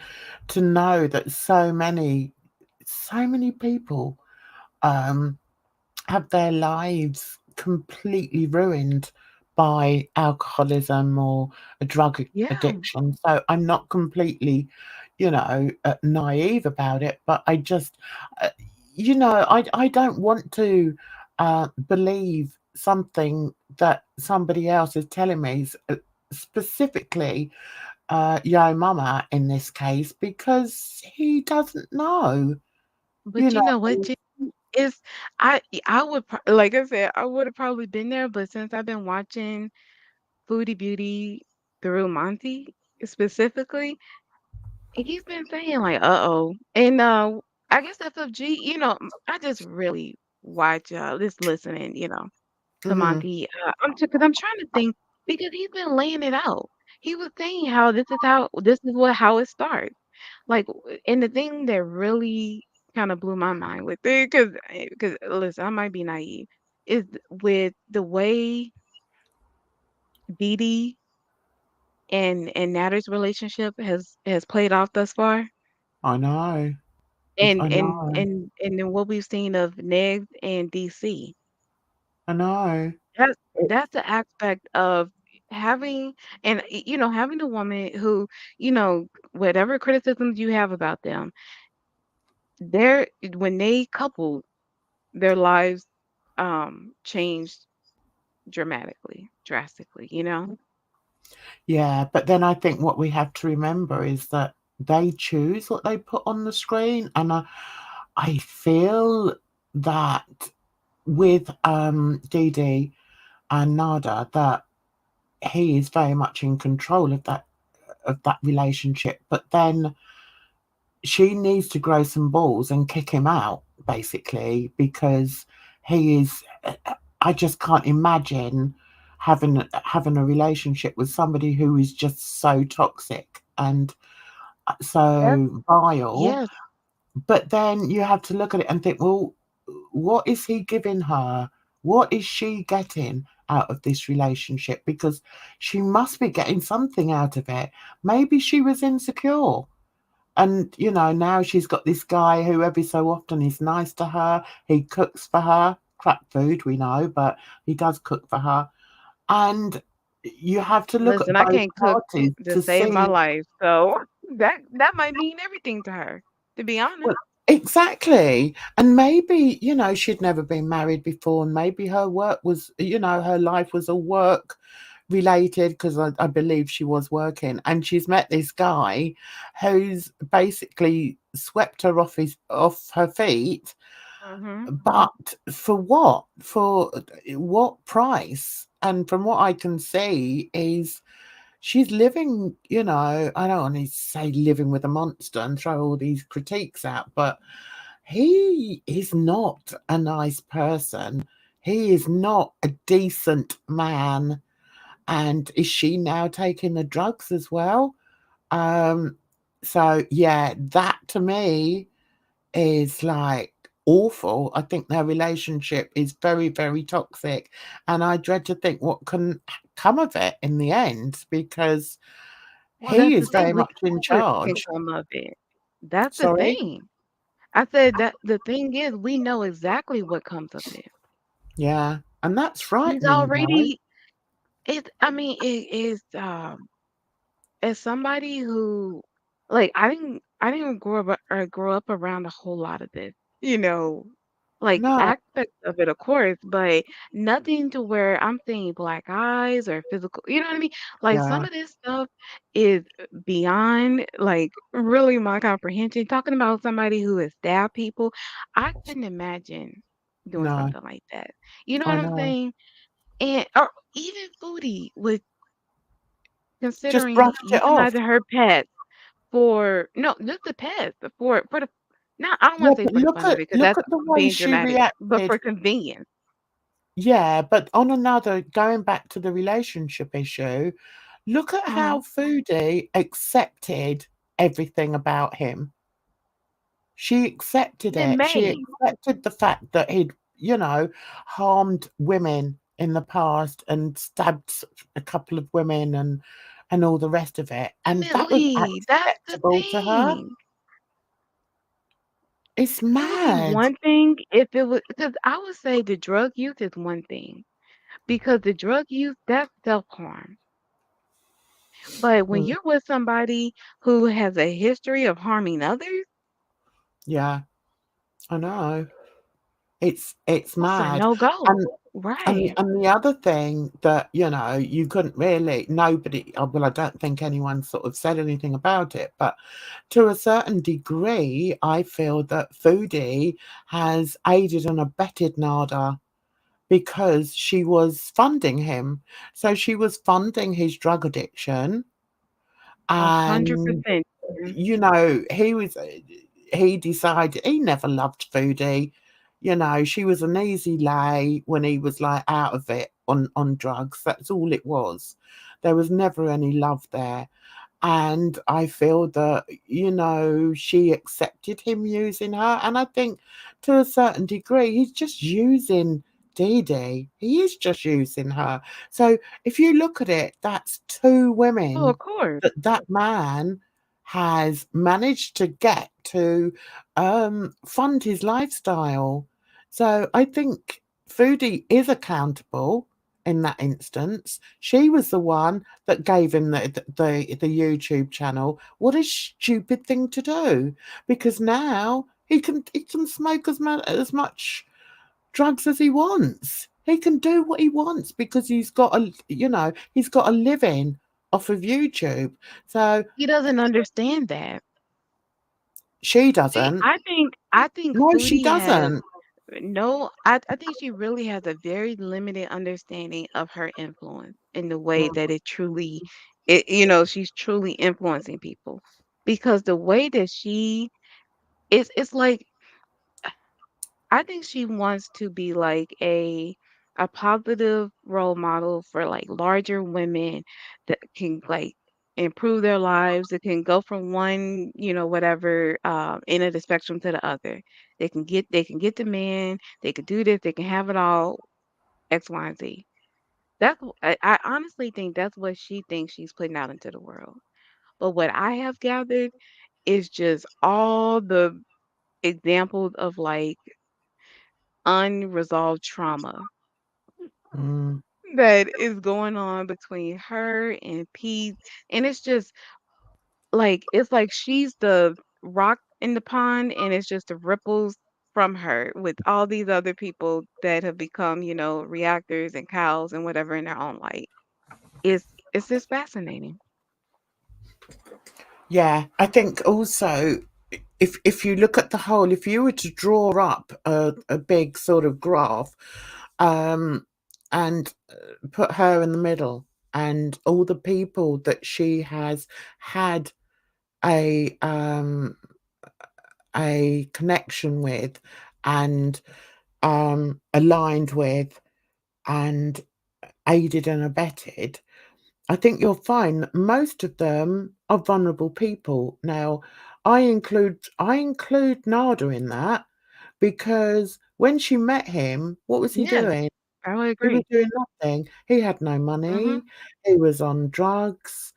[SPEAKER 1] to know that so many people um, have their lives completely ruined by alcoholism or a drug
[SPEAKER 2] yeah
[SPEAKER 1] addiction. So I'm not completely, naive about it, but uh, I don't want to believe something that somebody else is telling me, specifically Yo Mama in this case, because he doesn't know, you
[SPEAKER 2] but you
[SPEAKER 1] know.
[SPEAKER 2] know what It's I would like I said, I would have probably been there, but since I've been watching Foodie Beauty through Monty specifically, he's been saying like, "Uh-oh." And I guess FFG, I just really watch just listening, to
[SPEAKER 1] Mhm.
[SPEAKER 2] Monty. I'm because I'm trying to think. because he's been laying it out. He was saying how this is how it starts. Like, and the thing that really kind of blew my mind with it, because listen, I might be naive, is with the way Dee Dee and Natter's relationship has played off thus far,
[SPEAKER 1] I know.
[SPEAKER 2] and
[SPEAKER 1] I
[SPEAKER 2] and
[SPEAKER 1] know.
[SPEAKER 2] and and then what we've seen of Negs and DC.
[SPEAKER 1] I know.
[SPEAKER 2] That's
[SPEAKER 1] It,
[SPEAKER 2] that's the aspect of having having a woman who, whatever criticisms you have about them, they're when they coupled, their lives changed drastically.
[SPEAKER 1] yeah, but then I think what we have to remember is that they choose what they put on the screen, and I feel that with Dee and Nada, that he is very much in control of that relationship. But then she needs to grow some balls and kick him out, basically, because he is. I just can't imagine having a relationship with somebody who is just so toxic and
[SPEAKER 2] That's
[SPEAKER 1] so vile.
[SPEAKER 2] Yes.
[SPEAKER 1] But then you have to look at it and think, well, what is he giving her? What is she getting out of this relationship? Because she must be getting something out of it. Maybe she was insecure. And, now she's got this guy who every so often is nice to her. He cooks for her. Crap food, we know, but he does cook for her. And you have to look
[SPEAKER 2] Listen,
[SPEAKER 1] at
[SPEAKER 2] I
[SPEAKER 1] both
[SPEAKER 2] can't cook
[SPEAKER 1] parties
[SPEAKER 2] to
[SPEAKER 1] to
[SPEAKER 2] save my
[SPEAKER 1] see.
[SPEAKER 2] life, so that might mean everything to her, to be honest.
[SPEAKER 1] Well, exactly. And maybe, she'd never been married before, and maybe her work was, her life was a work related, because I believe she was working, and she's met this guy who's basically swept her off her feet.
[SPEAKER 2] Mhm.
[SPEAKER 1] But for what? For what price? And from what I can see is she's living, I don't want to say living with a monster and throw all these critiques out, but he is not a nice person. He is not a decent man. And is she now taking the drugs as well? Um, so yeah, that to me is like awful. I think their relationship is very, very toxic. And I dread to think what can come of it in the end, because
[SPEAKER 2] Well,
[SPEAKER 1] he
[SPEAKER 2] that's the
[SPEAKER 1] is
[SPEAKER 2] thing.
[SPEAKER 1] very
[SPEAKER 2] We
[SPEAKER 1] much in
[SPEAKER 2] know what can
[SPEAKER 1] charge.
[SPEAKER 2] come of it. That's the
[SPEAKER 1] Sorry?
[SPEAKER 2] thing. I said that the thing is, we know exactly what comes of it.
[SPEAKER 1] Yeah. And that's
[SPEAKER 2] He's
[SPEAKER 1] frightening, though.
[SPEAKER 2] already I mean, it is as somebody who, like, I didn't grow up around a whole lot of this, you know, like
[SPEAKER 1] No.
[SPEAKER 2] aspects of it, of course, but nothing to where I'm seeing black eyes or physical, you know what I mean? Like some
[SPEAKER 1] Yeah.
[SPEAKER 2] of this stuff is beyond like really my comprehension. Talking about somebody who has stabbed people, I couldn't imagine doing
[SPEAKER 1] No.
[SPEAKER 2] something like that. You know
[SPEAKER 1] I
[SPEAKER 2] what I'm
[SPEAKER 1] know.
[SPEAKER 2] saying? And or even Foodie with
[SPEAKER 1] Just
[SPEAKER 2] considering
[SPEAKER 1] brushed it off.
[SPEAKER 2] utilizing her pets for no, just the pets, for the not I don't wanna
[SPEAKER 1] Yeah,
[SPEAKER 2] say
[SPEAKER 1] but
[SPEAKER 2] for the fun of it, because
[SPEAKER 1] look
[SPEAKER 2] that's
[SPEAKER 1] at the way
[SPEAKER 2] being
[SPEAKER 1] she
[SPEAKER 2] dramatic, but
[SPEAKER 1] reacted.
[SPEAKER 2] for convenience.
[SPEAKER 1] Yeah, but on another, going back to the relationship issue, look at how
[SPEAKER 2] Mhm.
[SPEAKER 1] Foodie accepted everything about him. She accepted
[SPEAKER 2] In
[SPEAKER 1] it. She
[SPEAKER 2] May,
[SPEAKER 1] accepted the fact that he'd, harmed women in the past and stabbed a couple of women and all the rest of it. And that was
[SPEAKER 2] ultimately, that's the
[SPEAKER 1] acceptable to her.
[SPEAKER 2] thing.
[SPEAKER 1] It's
[SPEAKER 2] It would be
[SPEAKER 1] mad.
[SPEAKER 2] one thing if it was because I would say the drug use is one thing, because the drug use, that's self-harm. But when
[SPEAKER 1] Mm,
[SPEAKER 2] you're with somebody who has a history of harming others,
[SPEAKER 1] yeah, I know. It's
[SPEAKER 2] that's a
[SPEAKER 1] mad.
[SPEAKER 2] no-go.
[SPEAKER 1] And
[SPEAKER 2] Right.
[SPEAKER 1] and the other thing that, you couldn't really nobody well, I don't think anyone sort of said anything about it, but to a certain degree, I feel that Foodie has aided and abetted Nada because she was funding him. So she was funding his drug addiction, and
[SPEAKER 2] 100%.
[SPEAKER 1] he decided he never loved Foodie. She was an easy lay when he was like out of it. on drugs. That's all it was. There was never any love there. And I feel that, she accepted him using her. And I think to a certain degree, he's just using Dee Dee. He is just using her. So if you look at it, that's two
[SPEAKER 2] Oh, of
[SPEAKER 1] women
[SPEAKER 2] course.
[SPEAKER 1] that man has managed to get to fund his lifestyle. So I think Foodie is accountable in that instance. She was the one that gave him the YouTube channel. What a stupid thing to do! Because now he can smoke as much drugs as he wants. He can do what he wants because he's got a living off of YouTube. So
[SPEAKER 2] He doesn't understand that.
[SPEAKER 1] she
[SPEAKER 2] See,
[SPEAKER 1] doesn't.
[SPEAKER 2] I think
[SPEAKER 1] No, she
[SPEAKER 2] Foodie has
[SPEAKER 1] doesn't.
[SPEAKER 2] no, I think she really has a very limited understanding of her influence in the way that she's truly influencing people. Because the way that it's like I think she wants to be like a positive role model for like larger women that can like improve their lives, that can go from one, whatever end of the spectrum to the other. They can get the man, they could do this, they can have it all, X, Y, and Z. I honestly think that's what she thinks she's putting out into the world. But what I have gathered is just all the examples of like unresolved trauma
[SPEAKER 1] Mm.
[SPEAKER 2] that is going on between her and Pete. And it's like she's the rock in the pond, and it's just the ripples from her with all these other people that have become, reactors and cows and whatever in their own light. It's just fascinating.
[SPEAKER 1] Yeah, I think also if you look at the whole, if you were to draw up a big sort of graph, um, and put her in the middle, and all the people that she has had a um, a connection with, and aligned with, and aided and abetted, I think you'll find that most of them are vulnerable people. Now, I include Nada in that because when she met him, what was he
[SPEAKER 2] Yeah,
[SPEAKER 1] doing?
[SPEAKER 2] I would
[SPEAKER 1] He was
[SPEAKER 2] agree.
[SPEAKER 1] doing nothing. He had no
[SPEAKER 2] Hmm.
[SPEAKER 1] money. He was on drugs.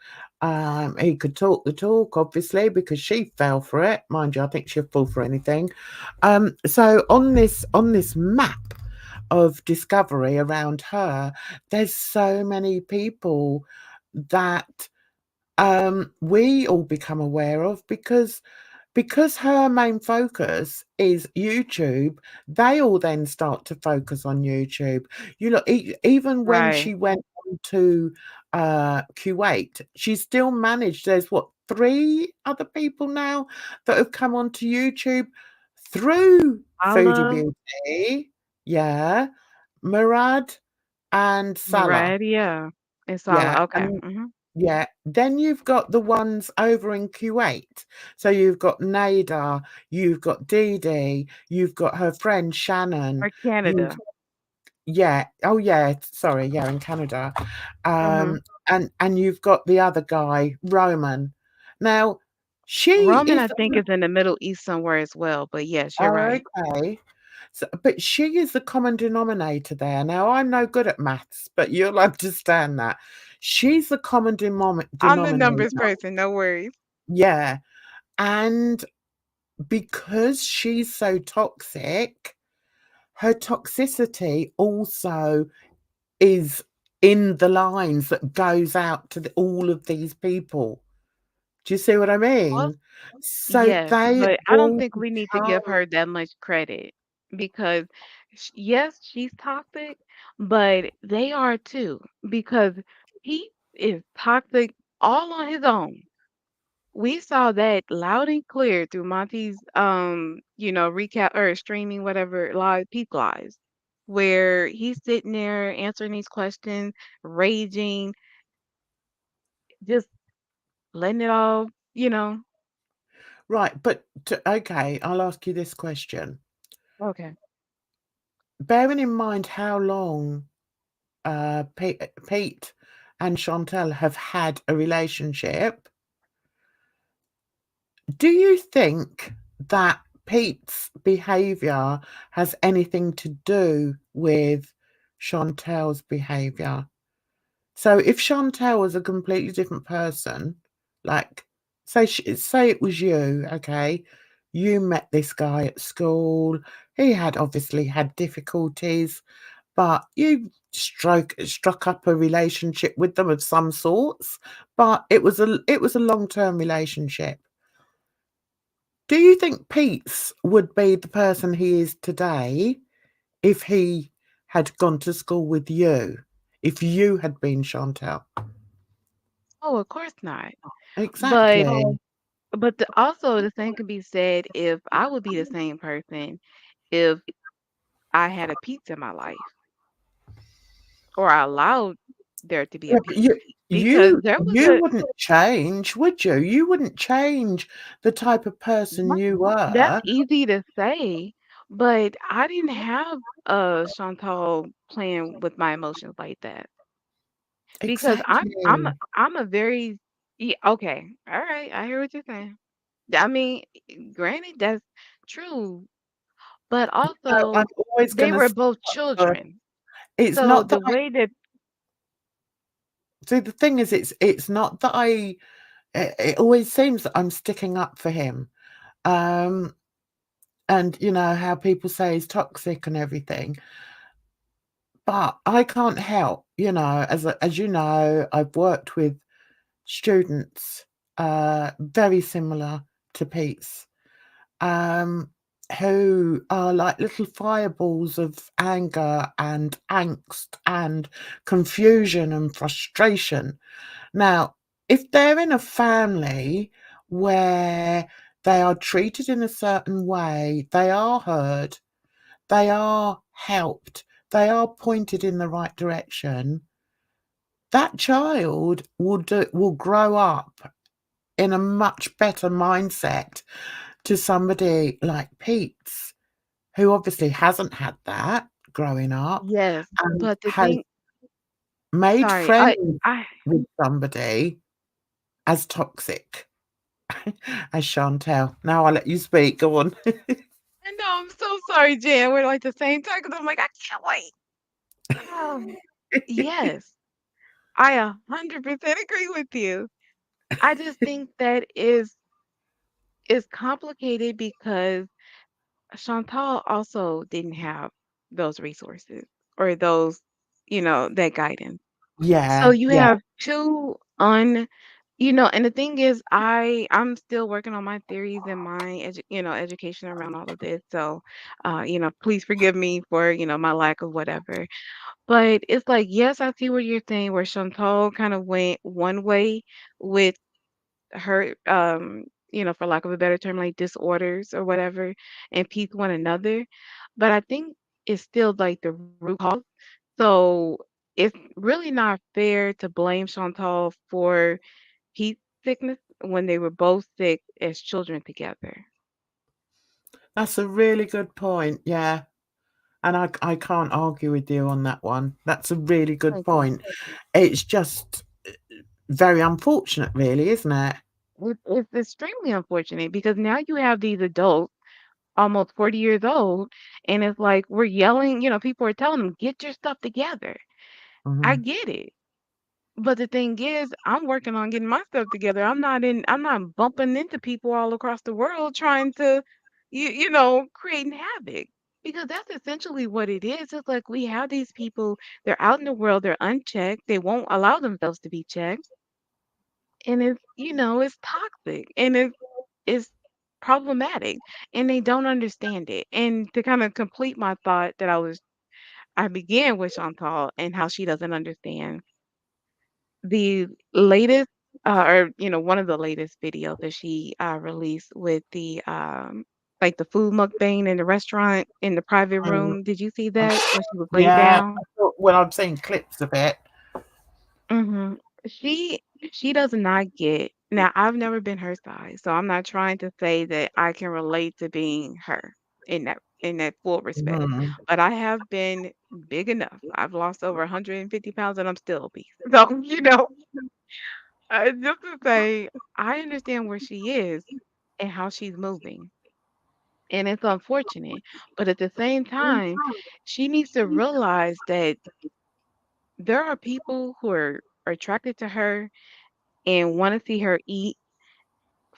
[SPEAKER 1] He could talk the talk, obviously, because she fell for it. Mind you, I think she'll fall for anything. So on this map of discovery around her, there's so many people that we all become aware of because her main focus is YouTube. They all then start to focus on YouTube. Even when
[SPEAKER 2] Right.
[SPEAKER 1] she went on to Kuwait, she still managed. There's what, three other people now that have come onto YouTube through Foodie
[SPEAKER 2] Allah,
[SPEAKER 1] Beauty. Yeah, Murad and Salah.
[SPEAKER 2] Murad, yeah, and
[SPEAKER 1] Yeah,
[SPEAKER 2] Salah. Okay.
[SPEAKER 1] and
[SPEAKER 2] Hmm.
[SPEAKER 1] yeah, then you've got the ones over in Kuwait. So you've got Nada, you've got Dee Dee, you've got her friend Shannon,
[SPEAKER 2] Or
[SPEAKER 1] you've
[SPEAKER 2] Canada.
[SPEAKER 1] yeah, oh yeah, sorry, yeah, in Canada.
[SPEAKER 2] Hmm.
[SPEAKER 1] Um, and you've got the other guy, Roman. Now, she
[SPEAKER 2] Roman,
[SPEAKER 1] is
[SPEAKER 2] I think, is in the Middle East somewhere as well. But yes, you're
[SPEAKER 1] oh,
[SPEAKER 2] right.
[SPEAKER 1] okay. So, but she is the common denominator there. Now, I'm no good at maths, but you'll understand that. She's the common
[SPEAKER 2] I'm the
[SPEAKER 1] denominator.
[SPEAKER 2] numbers person. No worries.
[SPEAKER 1] Yeah. And because she's so toxic, her toxicity also is in the lines that goes out to all of these people. Do you see what I
[SPEAKER 2] Well,
[SPEAKER 1] mean? So
[SPEAKER 2] yes,
[SPEAKER 1] they
[SPEAKER 2] but I don't
[SPEAKER 1] all
[SPEAKER 2] think we need to give
[SPEAKER 1] become
[SPEAKER 2] her that much credit because, yes, she's toxic, but they are too because he is toxic all on his own. We saw that loud and clear through Monty's recap or streaming whatever live peak lives, where he's sitting there answering these questions, raging, just letting it all,
[SPEAKER 1] right. But okay, I'll ask you this question.
[SPEAKER 2] Okay.
[SPEAKER 1] Bearing in mind how long Pete and Chantel have had a relationship, do you think that Pete's behaviour has anything to do with Chantel's behaviour? So if Chantel was a completely different person, like say it was you, okay, you met this guy at school. He had obviously had difficulties, but you struck up a relationship with them of some sorts. But it was a long-term relationship. Do you think Pete's would be the person he is today if he had gone to school with you? If you had been Chantel?
[SPEAKER 2] Oh, of course not. But
[SPEAKER 1] Exactly.
[SPEAKER 2] also the same can be said if I would be the same person if I had a pizza in my life or I allowed there to be a
[SPEAKER 1] Yeah, but
[SPEAKER 2] Pete. Because there was
[SPEAKER 1] you
[SPEAKER 2] a
[SPEAKER 1] wouldn't change, would you? You wouldn't change the type of person
[SPEAKER 2] what?
[SPEAKER 1] you
[SPEAKER 2] That's
[SPEAKER 1] were.
[SPEAKER 2] easy to say, but I didn't have Chantal playing with my emotions like that because
[SPEAKER 1] Exactly.
[SPEAKER 2] I'm a very yeah, okay. All right, I hear what you're saying. I mean, granted, that's true, but
[SPEAKER 1] So I'm
[SPEAKER 2] also
[SPEAKER 1] always
[SPEAKER 2] they
[SPEAKER 1] gonna
[SPEAKER 2] were
[SPEAKER 1] stand
[SPEAKER 2] both
[SPEAKER 1] up for
[SPEAKER 2] children.
[SPEAKER 1] it's
[SPEAKER 2] So
[SPEAKER 1] not that
[SPEAKER 2] the
[SPEAKER 1] I
[SPEAKER 2] way that
[SPEAKER 1] see, the thing is, it's not that it always seems that I'm sticking up for him. Um, and you know how people say he's toxic and everything, but I can't help, you know, as you know, I've worked with students, very similar to Pete's, um, who are like little fireballs of anger and angst and confusion and frustration. Now, if they're in a family where they are treated in a certain way, they are heard, they are helped, they are pointed in the right direction, that child will grow up in a much better mindset to somebody like Pete's, who obviously hasn't had that growing up
[SPEAKER 2] yes,
[SPEAKER 1] and
[SPEAKER 2] but the
[SPEAKER 1] has
[SPEAKER 2] thing
[SPEAKER 1] made
[SPEAKER 2] sorry,
[SPEAKER 1] friends
[SPEAKER 2] I
[SPEAKER 1] with somebody as toxic as Chantel. Now I'll let you speak. Go on.
[SPEAKER 2] I know, I'm so sorry, Jan. We're like the same time because I'm like, I can't wait. Yes, I 100% agree with you. I just think that is complicated because Chantal also didn't have those resources or those, that guidance. So
[SPEAKER 1] Yeah,
[SPEAKER 2] you
[SPEAKER 1] yeah.
[SPEAKER 2] have two and the thing is I'm still working on my theories and my education around all of this. So please forgive me for, my lack of whatever. But it's like, yes, I see what you're saying where Chantal kind of went one way with her for lack of a better term, like disorders or whatever, and Pete one another. But I think it's still like the root cause. So it's really not fair to blame Chantal for Pete's sickness when they were both sick as children together.
[SPEAKER 1] That's a really good point. Yeah. And I can't argue with you on that one. That's a really good
[SPEAKER 2] Thank you.
[SPEAKER 1] point. It's just very unfortunate, really, isn't it?
[SPEAKER 2] It's extremely unfortunate because now you have these adults almost 40 years old, and it's like we're yelling, people are telling them, get your stuff together. I
[SPEAKER 1] Mhm.
[SPEAKER 2] get it. But the thing is, I'm working on getting my stuff together. I'm not bumping into people all across the world trying to creating havoc. Because that's essentially what it is. It's like we have these people, they're out in the world, they're unchecked, they won't allow themselves to be checked. And it's toxic and it's problematic. And they don't understand it. And to kind of complete my thought that I began with Chantal and how she doesn't understand the latest or one of the latest videos that she released with the like the food mukbang in the restaurant in the private
[SPEAKER 1] Mm,
[SPEAKER 2] room. Did you see that when she was laid
[SPEAKER 1] yeah,
[SPEAKER 2] down?
[SPEAKER 1] well, I've seen clips of it.
[SPEAKER 2] hmm she she does not get now. I've never been her size, so I'm not trying to say that I can relate to being her in that. in that full respect.
[SPEAKER 1] Mhm.
[SPEAKER 2] But I have been big enough. I've lost over 150 pounds and I'm still obese. So, just to say, I understand where she is and how she's moving. And it's unfortunate. But at the same time, she needs to realize that there are people who are attracted to her and want to see her eat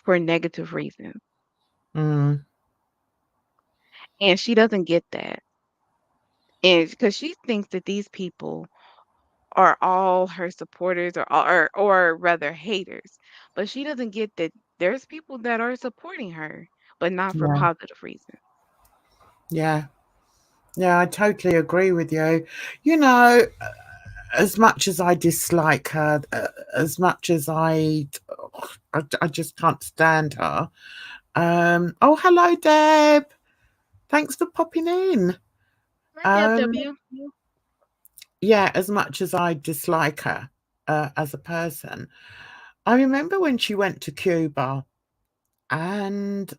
[SPEAKER 2] for negative reasons.
[SPEAKER 1] Mm.
[SPEAKER 2] And she doesn't get that. And because she thinks that these people are all her supporters or rather haters. But she doesn't get that there's people that are supporting her, but not for
[SPEAKER 1] Yeah.
[SPEAKER 2] positive reasons.
[SPEAKER 1] Yeah. Yeah, I totally agree with you. You know, as much as I dislike her, as much as I just can't stand her. Oh, hello, Deb. Thanks for popping in.
[SPEAKER 2] Right,
[SPEAKER 1] Um,
[SPEAKER 2] W.
[SPEAKER 1] yeah, as much as I dislike her as a person, I remember when she went to Cuba and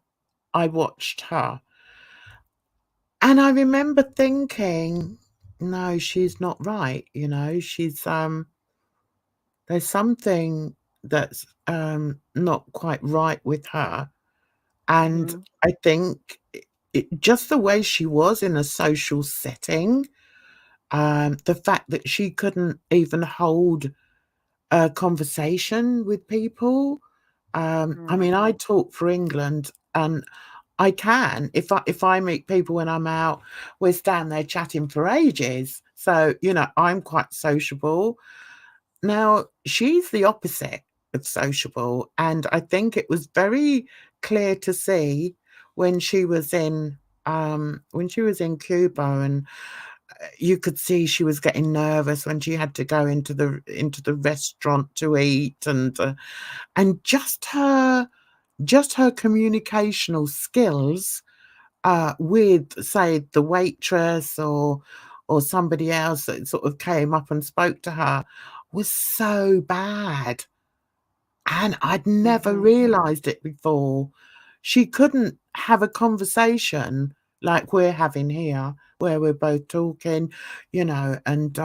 [SPEAKER 1] I watched her, and I remember thinking, no, she's not right. There's something that's not quite right with her. And
[SPEAKER 2] Hmm.
[SPEAKER 1] I think just the way she was in a social setting, the fact that she couldn't even hold a conversation with people. I
[SPEAKER 2] Hmm.
[SPEAKER 1] mean, I talk for England, and I can if I meet people when I'm out, we're stand there chatting for ages. So I'm quite sociable. Now, she's the opposite of sociable, and I think it was very clear to see when she was in Cuba, and you could see she was getting nervous when she had to go into the restaurant to eat, and just her communicational skills with, say, the waitress or somebody else that sort of came up and spoke to her was so bad, and I'd never
[SPEAKER 2] Hmm.
[SPEAKER 1] realized it before. She couldn't have a conversation like we're having here, where we're both talking, and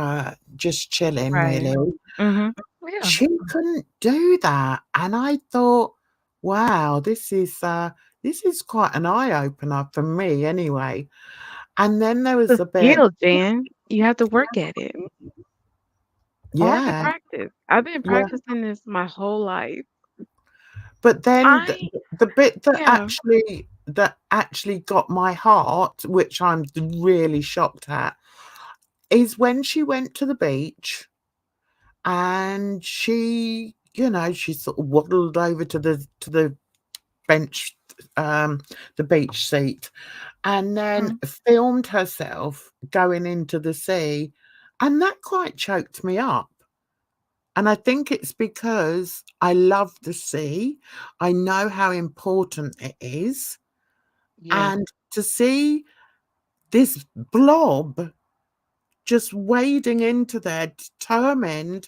[SPEAKER 1] just chilling,
[SPEAKER 2] Right.
[SPEAKER 1] really.
[SPEAKER 2] Hmm. Yeah.
[SPEAKER 1] She couldn't do that, and I thought, wow, this is quite an eye opener for me, anyway. And then there was
[SPEAKER 2] The
[SPEAKER 1] the bit,
[SPEAKER 2] skill, Jan. You have to work at it. All the
[SPEAKER 1] yeah,
[SPEAKER 2] practice. I've been
[SPEAKER 1] yeah.
[SPEAKER 2] practicing this my whole life.
[SPEAKER 1] But then
[SPEAKER 2] I
[SPEAKER 1] the bit that
[SPEAKER 2] Yeah.
[SPEAKER 1] actually got my heart, which I'm really shocked at, is when she went to the beach and she sort of waddled over to the bench, the beach seat, and then
[SPEAKER 2] Mhm.
[SPEAKER 1] filmed herself going into the sea, and that quite choked me up. And I think it's because I love the sea. I know how important it is.
[SPEAKER 2] Yeah.
[SPEAKER 1] And to see this blob just wading into there, determined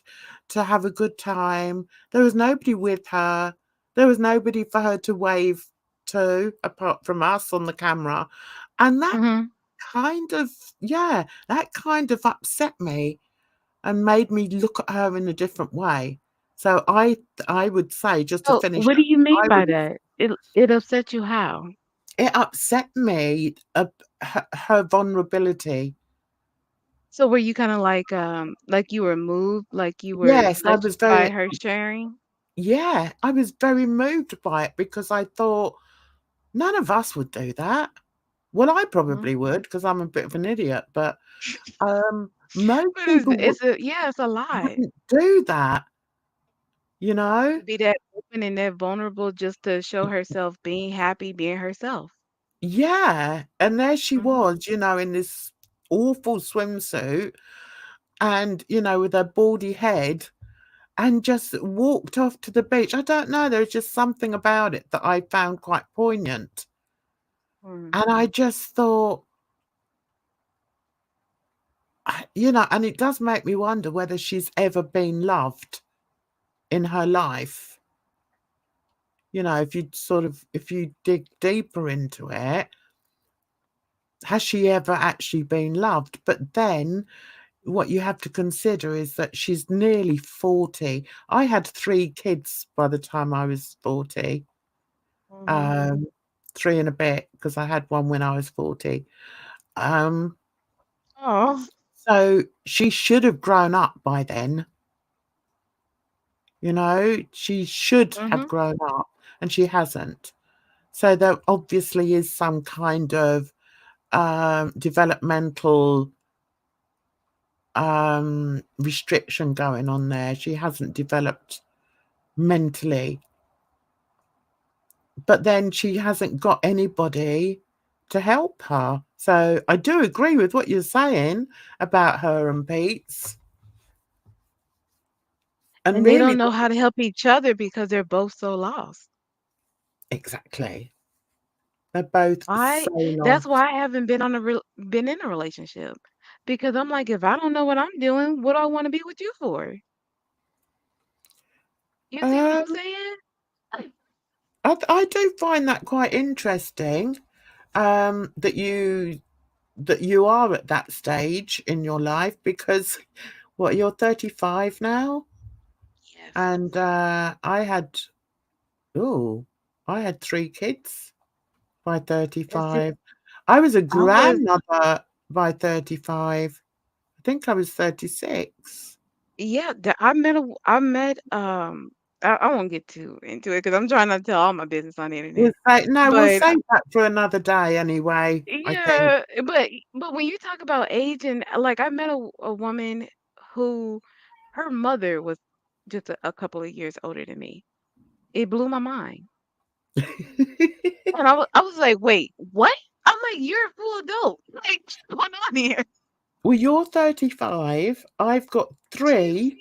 [SPEAKER 1] to have a good time. There was nobody with her. There was nobody for her to wave to apart from us on the camera. And
[SPEAKER 2] Mhm.
[SPEAKER 1] that kind of upset me and made me look at her in a different way. So I would say, just to
[SPEAKER 2] So,
[SPEAKER 1] finish
[SPEAKER 2] what do
[SPEAKER 1] up,
[SPEAKER 2] you mean
[SPEAKER 1] I
[SPEAKER 2] by
[SPEAKER 1] would
[SPEAKER 2] that? It upset you how?
[SPEAKER 1] it upset me, her vulnerability.
[SPEAKER 2] So were you kinda like you were moved, like you were
[SPEAKER 1] Yes,
[SPEAKER 2] touched by her sharing?
[SPEAKER 1] I was very moved by it because I thought none of us would do that. Well, I
[SPEAKER 2] Mhm.
[SPEAKER 1] probably would because I'm a bit of an idiot, but most
[SPEAKER 2] But
[SPEAKER 1] people
[SPEAKER 2] it's a lot
[SPEAKER 1] wouldn't do that, you know?
[SPEAKER 2] to be that open and that vulnerable just to show herself being happy, being herself.
[SPEAKER 1] Yeah, and there she
[SPEAKER 2] Mhm.
[SPEAKER 1] was, in this awful swimsuit and, with her baldy head, and just walked off to the beach. I don't know, there was just something about it that I found quite poignant.
[SPEAKER 2] Mhm.
[SPEAKER 1] And I just thought, and it does make me wonder whether she's ever been loved in her life. If you dig deeper into it, has she ever actually been loved? But then what you have to consider is that she's nearly 40. I had 3 kids by the time I was 40,
[SPEAKER 2] Mhm.
[SPEAKER 1] um, 3 and a bit, because I had one when I was 40. Um,
[SPEAKER 2] Oh.
[SPEAKER 1] so she should have grown up by then, you know? She should have
[SPEAKER 2] Mhm.
[SPEAKER 1] grown up, and she hasn't. So there obviously is some kind of, developmental, restriction going on there. She hasn't developed mentally. But then she hasn't got anybody to help her. So I do agree with what you're saying about her and Pete's. And
[SPEAKER 2] And they
[SPEAKER 1] really,
[SPEAKER 2] don't know how to help each other because they're both so lost.
[SPEAKER 1] exactly. They're both
[SPEAKER 2] I
[SPEAKER 1] so
[SPEAKER 2] That's
[SPEAKER 1] lost.
[SPEAKER 2] why I haven't been in a relationship. Because I'm like, if I don't know what I'm doing, what do I want to be with you for? You see what I'm
[SPEAKER 1] Um,
[SPEAKER 2] saying? Like,
[SPEAKER 1] I do find that quite interesting. That you are at that stage in your life because what you're 35 now,
[SPEAKER 2] yes.
[SPEAKER 1] and oh, I had 3 kids by
[SPEAKER 2] That's it.
[SPEAKER 1] 35. I was a
[SPEAKER 2] I was
[SPEAKER 1] grandmother by 35. I think I was 36.
[SPEAKER 2] Yeah, I met I won't get too into it because I'm trying not to tell all my business on the
[SPEAKER 1] We'll
[SPEAKER 2] internet.
[SPEAKER 1] say no, we'll
[SPEAKER 2] But
[SPEAKER 1] save that for another day anyway, I think.
[SPEAKER 2] yeah, but when you talk about age and like I met a woman who her mother was just a couple of years older than me. It blew my mind. And I was like, "Wait, what?" I'm like, "You're a full adult. Like, what's going on here?"
[SPEAKER 1] Well, you're 35.
[SPEAKER 2] Jeez.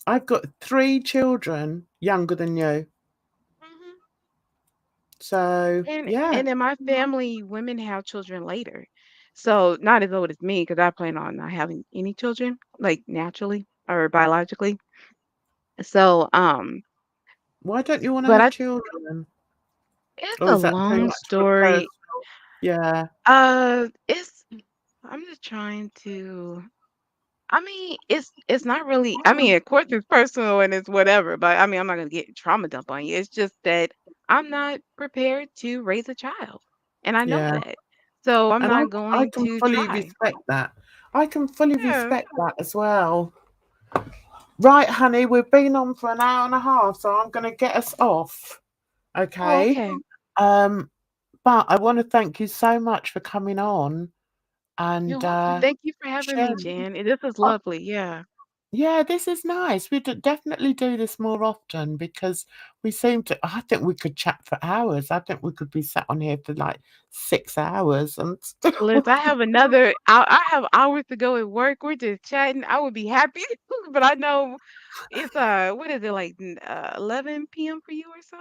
[SPEAKER 1] I've got 3 children younger than you.
[SPEAKER 2] Mhm.
[SPEAKER 1] So, yeah.
[SPEAKER 2] And in my family, women have children later. So not as old as me, because I plan on not having any children, like naturally or biologically. So,
[SPEAKER 1] Why don't you wanna
[SPEAKER 2] but
[SPEAKER 1] have
[SPEAKER 2] I
[SPEAKER 1] children?
[SPEAKER 2] it's
[SPEAKER 1] Or
[SPEAKER 2] a
[SPEAKER 1] is that too
[SPEAKER 2] long
[SPEAKER 1] much of a
[SPEAKER 2] story.
[SPEAKER 1] personal? Yeah.
[SPEAKER 2] It's I'm just trying to. I mean, it's not really. I mean, of course, it's personal and it's whatever. But I mean, I'm not gonna get trauma dump on you. It's just that I'm not prepared to raise a child, and I know
[SPEAKER 1] Yeah.
[SPEAKER 2] that. So I'm
[SPEAKER 1] And
[SPEAKER 2] not
[SPEAKER 1] I
[SPEAKER 2] going
[SPEAKER 1] can
[SPEAKER 2] to
[SPEAKER 1] fully
[SPEAKER 2] try.
[SPEAKER 1] respect that. I can fully
[SPEAKER 2] Yeah.
[SPEAKER 1] respect that as well. Right, honey, we've been on for an hour and a half, so I'm gonna get us off.
[SPEAKER 2] Oh,
[SPEAKER 1] Okay.
[SPEAKER 2] okay.
[SPEAKER 1] Um, but I want to thank you so much for coming on
[SPEAKER 2] You're
[SPEAKER 1] and
[SPEAKER 2] welcome. Thank you for having me,
[SPEAKER 1] sharing.
[SPEAKER 2] Jan. This is
[SPEAKER 1] Oh,
[SPEAKER 2] lovely. Yeah.
[SPEAKER 1] yeah, this is nice. We definitely do this more often because we seem to. I think we could chat for hours. I think we could be sat on here for like 6 hours and still.
[SPEAKER 2] Liz, I have hours to go at work. We're just chatting. I would be happy, but I know it's what is it like 11 p.m. for you or so?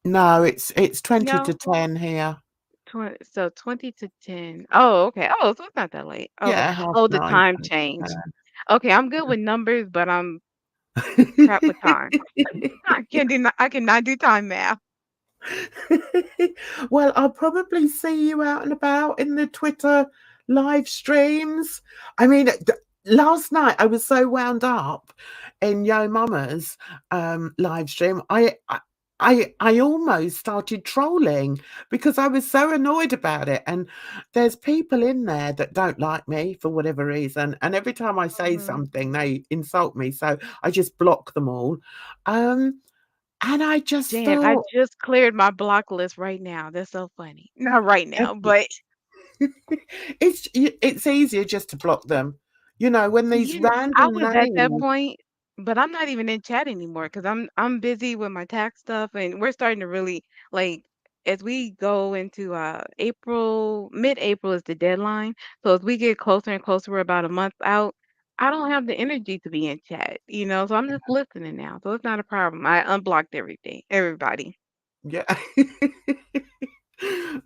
[SPEAKER 1] No, it's 20 to
[SPEAKER 2] No.
[SPEAKER 1] 10 here.
[SPEAKER 2] 20 to 10. Oh, okay. Oh, so it's not that late. Okay.
[SPEAKER 1] Yeah, half
[SPEAKER 2] Oh, the
[SPEAKER 1] 9,
[SPEAKER 2] time
[SPEAKER 1] 20
[SPEAKER 2] change.
[SPEAKER 1] to
[SPEAKER 2] Okay, I'm good with numbers, but I'm crap with
[SPEAKER 1] 10.
[SPEAKER 2] time. I cannot do time math.
[SPEAKER 1] Well, I'll probably see you out and about in the Twitter live streams. I mean, last night I was so wound up in Yo Mama's live stream. I almost started trolling because I was so annoyed about it. And there's people in there that don't like me for whatever reason. And every time I say
[SPEAKER 2] Mhm.
[SPEAKER 1] something, they insult me. So I just block them all. Um, and I just
[SPEAKER 2] Jan, I
[SPEAKER 1] thought,
[SPEAKER 2] just cleared my block list right now. That's so funny. Not right now, but
[SPEAKER 1] it's easier just to block them. You know, when these
[SPEAKER 2] I
[SPEAKER 1] random
[SPEAKER 2] was at that
[SPEAKER 1] names.
[SPEAKER 2] point, but I'm not even in chat anymore because I'm busy with my tax stuff, and we're starting to really like as we go into April, mid-April is the deadline. So as we get closer and closer, we're about a month out. I don't have the energy to be in chat, so I'm just listening now. So it's not a problem. I unblocked everybody.
[SPEAKER 1] Yeah.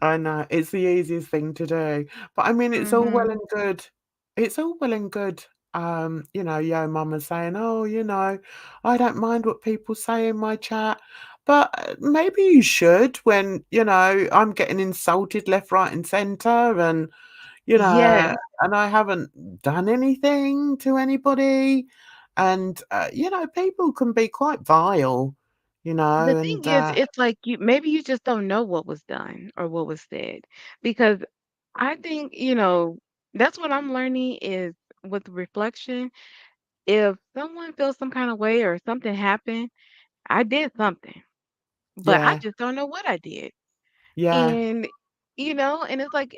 [SPEAKER 1] I know, it's the easiest thing to do. But I mean, it's all well
[SPEAKER 2] Mhm.
[SPEAKER 1] and good. It's all well and good, Yo Mama saying, "Oh, I don't mind what people say in my chat." But maybe you should when, I'm getting insulted left, right, and center, and, you know,
[SPEAKER 2] Yes.
[SPEAKER 1] and I haven't done anything to anybody. And, people can be quite vile,
[SPEAKER 2] The
[SPEAKER 1] and,
[SPEAKER 2] thing is, it's like you maybe you just don't know what was done or what was said because I think, that's what I'm learning is with reflection. If someone feels some kind of way or something happened, I did something, but I
[SPEAKER 1] yeah,
[SPEAKER 2] just don't know what I did.
[SPEAKER 1] yeah,
[SPEAKER 2] And, and it's like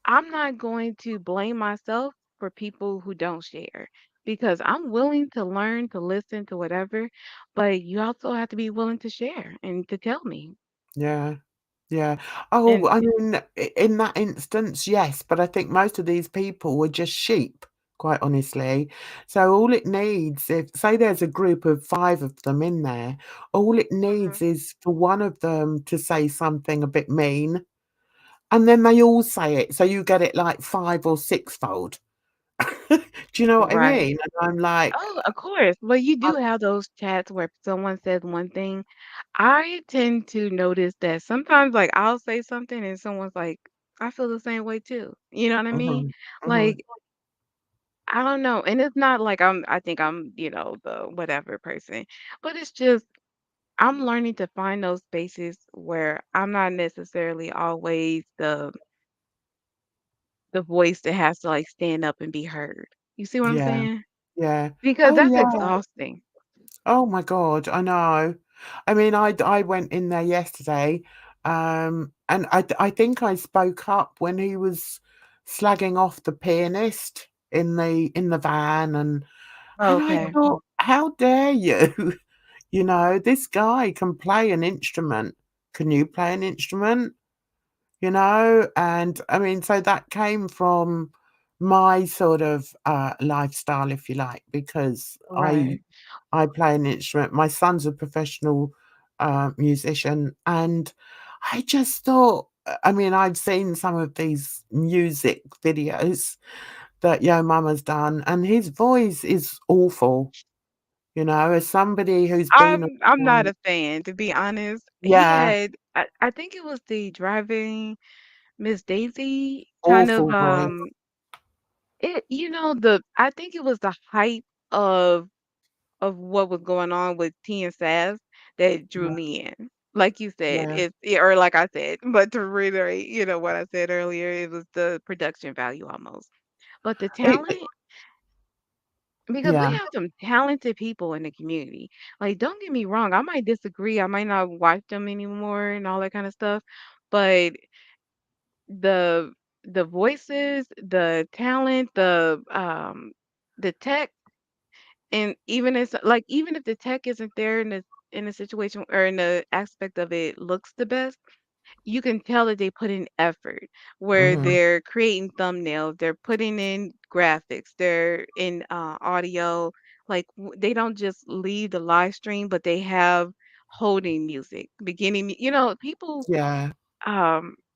[SPEAKER 2] I'm not going to blame myself for people who don't share because I'm willing to learn, to listen to whatever, but you also have to be willing to share and to tell me.
[SPEAKER 1] yeah. Yeah. Oh,
[SPEAKER 2] And
[SPEAKER 1] I mean, in that instance, yes, but I think most of these people were just sheep, quite honestly. So all it needs, if say there's a group of 5 of them in there, all it
[SPEAKER 2] Mhm.
[SPEAKER 1] needs is for one of them to say something a bit mean, and then they all say it, so you get it like 5 or six-fold. Do you know what I
[SPEAKER 2] Right.
[SPEAKER 1] mean? And I'm like,
[SPEAKER 2] Oh, of course. Well, you
[SPEAKER 1] uh
[SPEAKER 2] do have those chats where someone says one thing. I tend to notice that sometimes, like, I'll say something and someone's like, I feel the same way too. You know what I mean?
[SPEAKER 1] mhm, mhm,
[SPEAKER 2] Like, I don't know. And it's not like I think I'm, the whatever person, but it's just I'm learning to find those spaces where I'm not necessarily always the voice that has to like stand up and be heard. You see what I'm
[SPEAKER 1] yeah,
[SPEAKER 2] saying?
[SPEAKER 1] yeah.
[SPEAKER 2] Because
[SPEAKER 1] Oh,
[SPEAKER 2] that's
[SPEAKER 1] yeah.
[SPEAKER 2] exhausting.
[SPEAKER 1] Oh my god, I know. I mean, I went in there yesterday, and I think I spoke up when he was slagging off the pianist in the van, and I
[SPEAKER 2] Okay.
[SPEAKER 1] thought, "How dare you?" "This guy can play an instrument. Can you play an instrument?" And I mean, so that came from my sort of, lifestyle, if you like, because I
[SPEAKER 2] Right.
[SPEAKER 1] I play an instrument. My son's a professional, musician, and I just thought I mean, I've seen some of these music videos that Yo Mama's done, and his voice is awful, as somebody who's been
[SPEAKER 2] I'm not
[SPEAKER 1] around.
[SPEAKER 2] a fan, to be honest. He
[SPEAKER 1] Yeah,
[SPEAKER 2] had I think it was the Driving Miss Daisy kind of
[SPEAKER 1] awful voice.
[SPEAKER 2] the I think it was the height of what was going on with T and Sass that drew
[SPEAKER 1] Yeah,
[SPEAKER 2] me in. Like you said,
[SPEAKER 1] yeah.
[SPEAKER 2] or like I said, but to reiterate, what I said earlier, it was the production value almost. But the
[SPEAKER 1] It
[SPEAKER 2] talent, because we
[SPEAKER 1] yeah,
[SPEAKER 2] have some talented people in the community. Like, don't get me wrong, I might disagree, I might not watch them anymore and all that kind of stuff, but the the voices, the talent, the tech, and even if the tech isn't there in a situation or in the aspect of it looks the best, you can tell that they put in effort where
[SPEAKER 1] mhm,
[SPEAKER 2] they're creating thumbnails, they're putting in graphics, they're in audio. Like they don't just leave the live stream, but they have holding music, people
[SPEAKER 1] yeah,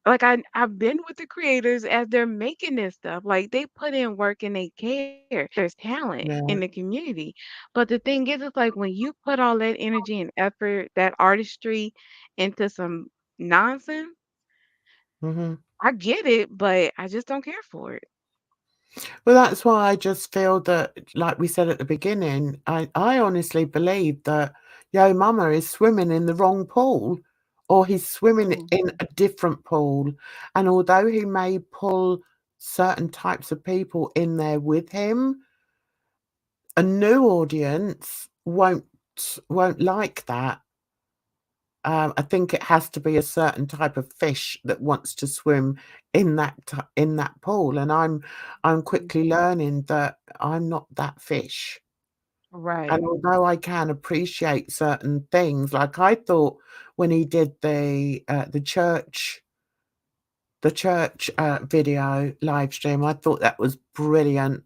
[SPEAKER 2] like I've been with the creators as they're making this stuff. Like they put in work and they care. There's talent
[SPEAKER 1] yeah,
[SPEAKER 2] in the community. But the thing is, it's like when you put all that energy and effort, that artistry into some nonsense,
[SPEAKER 1] mhm.
[SPEAKER 2] I get it, but I just don't care for it.
[SPEAKER 1] Well, that's why I just feel that, like we said at the beginning, I honestly believe that Yo Mama is swimming in the wrong pool, or he's swimming
[SPEAKER 2] Mm.
[SPEAKER 1] in a different pool. And although he may pull certain types of people in there with him, a new audience won't like that. I think it has to be a certain type of fish that wants to swim in that pool, and I'm
[SPEAKER 2] Mm.
[SPEAKER 1] quickly learning that I'm not that fish. And
[SPEAKER 2] Right.
[SPEAKER 1] although I can appreciate certain things, like I thought when he did the church video live stream, I thought that was brilliant.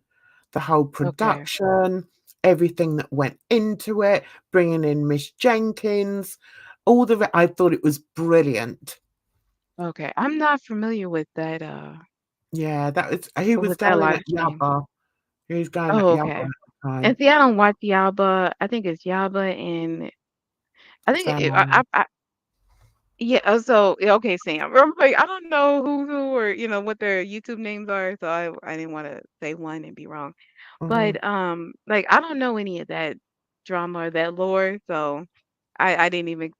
[SPEAKER 1] The whole
[SPEAKER 2] Okay.
[SPEAKER 1] production, everything that went into it, bringing in Miss Jenkins, I thought it was brilliant.
[SPEAKER 2] Okay. I'm not familiar
[SPEAKER 1] Yeah, he was
[SPEAKER 2] with that
[SPEAKER 1] going
[SPEAKER 2] live
[SPEAKER 1] at
[SPEAKER 2] stream.
[SPEAKER 1] Yabba. He was going at
[SPEAKER 2] Oh,
[SPEAKER 1] Yabba
[SPEAKER 2] okay.
[SPEAKER 1] at the
[SPEAKER 2] And
[SPEAKER 1] time.
[SPEAKER 2] see, I don't watch Yaba. I think it's Yaba and I think yeah, so yeah, okay, Sam. I'm like, I don't know who or what their YouTube names are, so I didn't want to say one and be wrong.
[SPEAKER 1] Mhm.
[SPEAKER 2] But like I don't know any of that drama or that lore, so I didn't even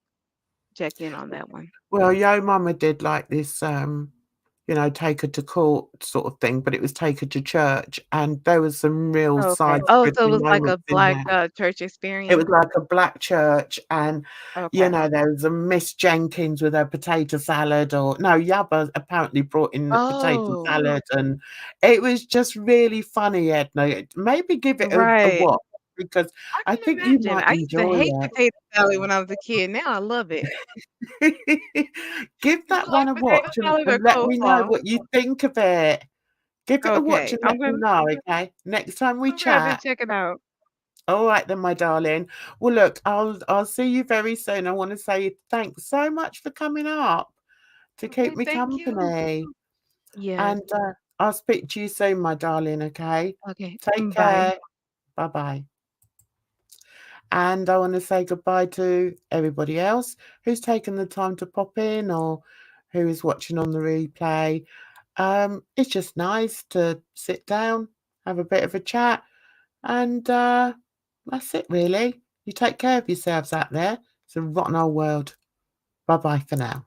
[SPEAKER 2] check in on that one.
[SPEAKER 1] Well, Yo Mama did like this, take her to court sort of thing, but it was take her to church, and there was some real
[SPEAKER 2] Okay. Oh, so it
[SPEAKER 1] side-scribbling
[SPEAKER 2] was like a
[SPEAKER 1] moments in
[SPEAKER 2] black
[SPEAKER 1] there.
[SPEAKER 2] church
[SPEAKER 1] It was
[SPEAKER 2] experience.
[SPEAKER 1] like a black church, and,
[SPEAKER 2] Okay.
[SPEAKER 1] there was a Miss Jenkins with her potato salad, or no, Yabba apparently brought in the potato
[SPEAKER 2] Oh,
[SPEAKER 1] salad, and it was just really funny, Edna. Maybe give it a
[SPEAKER 2] right.
[SPEAKER 1] watch, because
[SPEAKER 2] I
[SPEAKER 1] I
[SPEAKER 2] can
[SPEAKER 1] think you
[SPEAKER 2] imagine.
[SPEAKER 1] might
[SPEAKER 2] I used to
[SPEAKER 1] enjoy
[SPEAKER 2] hate
[SPEAKER 1] it.
[SPEAKER 2] potato salad when I was a kid. Now I love it.
[SPEAKER 1] Give
[SPEAKER 2] Do you
[SPEAKER 1] that one
[SPEAKER 2] like
[SPEAKER 1] a
[SPEAKER 2] potato
[SPEAKER 1] watch, and
[SPEAKER 2] salad or
[SPEAKER 1] let me know
[SPEAKER 2] coleslaw?
[SPEAKER 1] what you think of it. Give it a watch
[SPEAKER 2] Okay.
[SPEAKER 1] and let me know, okay? Next time we
[SPEAKER 2] I'm gonna have to
[SPEAKER 1] chat.
[SPEAKER 2] check it out.
[SPEAKER 1] All right then, my darling. Well, look, I'll see you very soon. I want to say thanks so much for coming up to keep
[SPEAKER 2] Okay,
[SPEAKER 1] me
[SPEAKER 2] thank you.
[SPEAKER 1] company.
[SPEAKER 2] Yes.
[SPEAKER 1] And I'll speak to you soon, my darling, okay?
[SPEAKER 2] Okay.
[SPEAKER 1] Take
[SPEAKER 2] Bye.
[SPEAKER 1] care. Bye-bye. And I want to say goodbye to everybody else who's taken the time to pop in or who is watching on the replay. It's just nice to sit down, have a bit of a chat, and that's it really. You take care of yourselves out there. It's a rotten old world. Bye bye for now.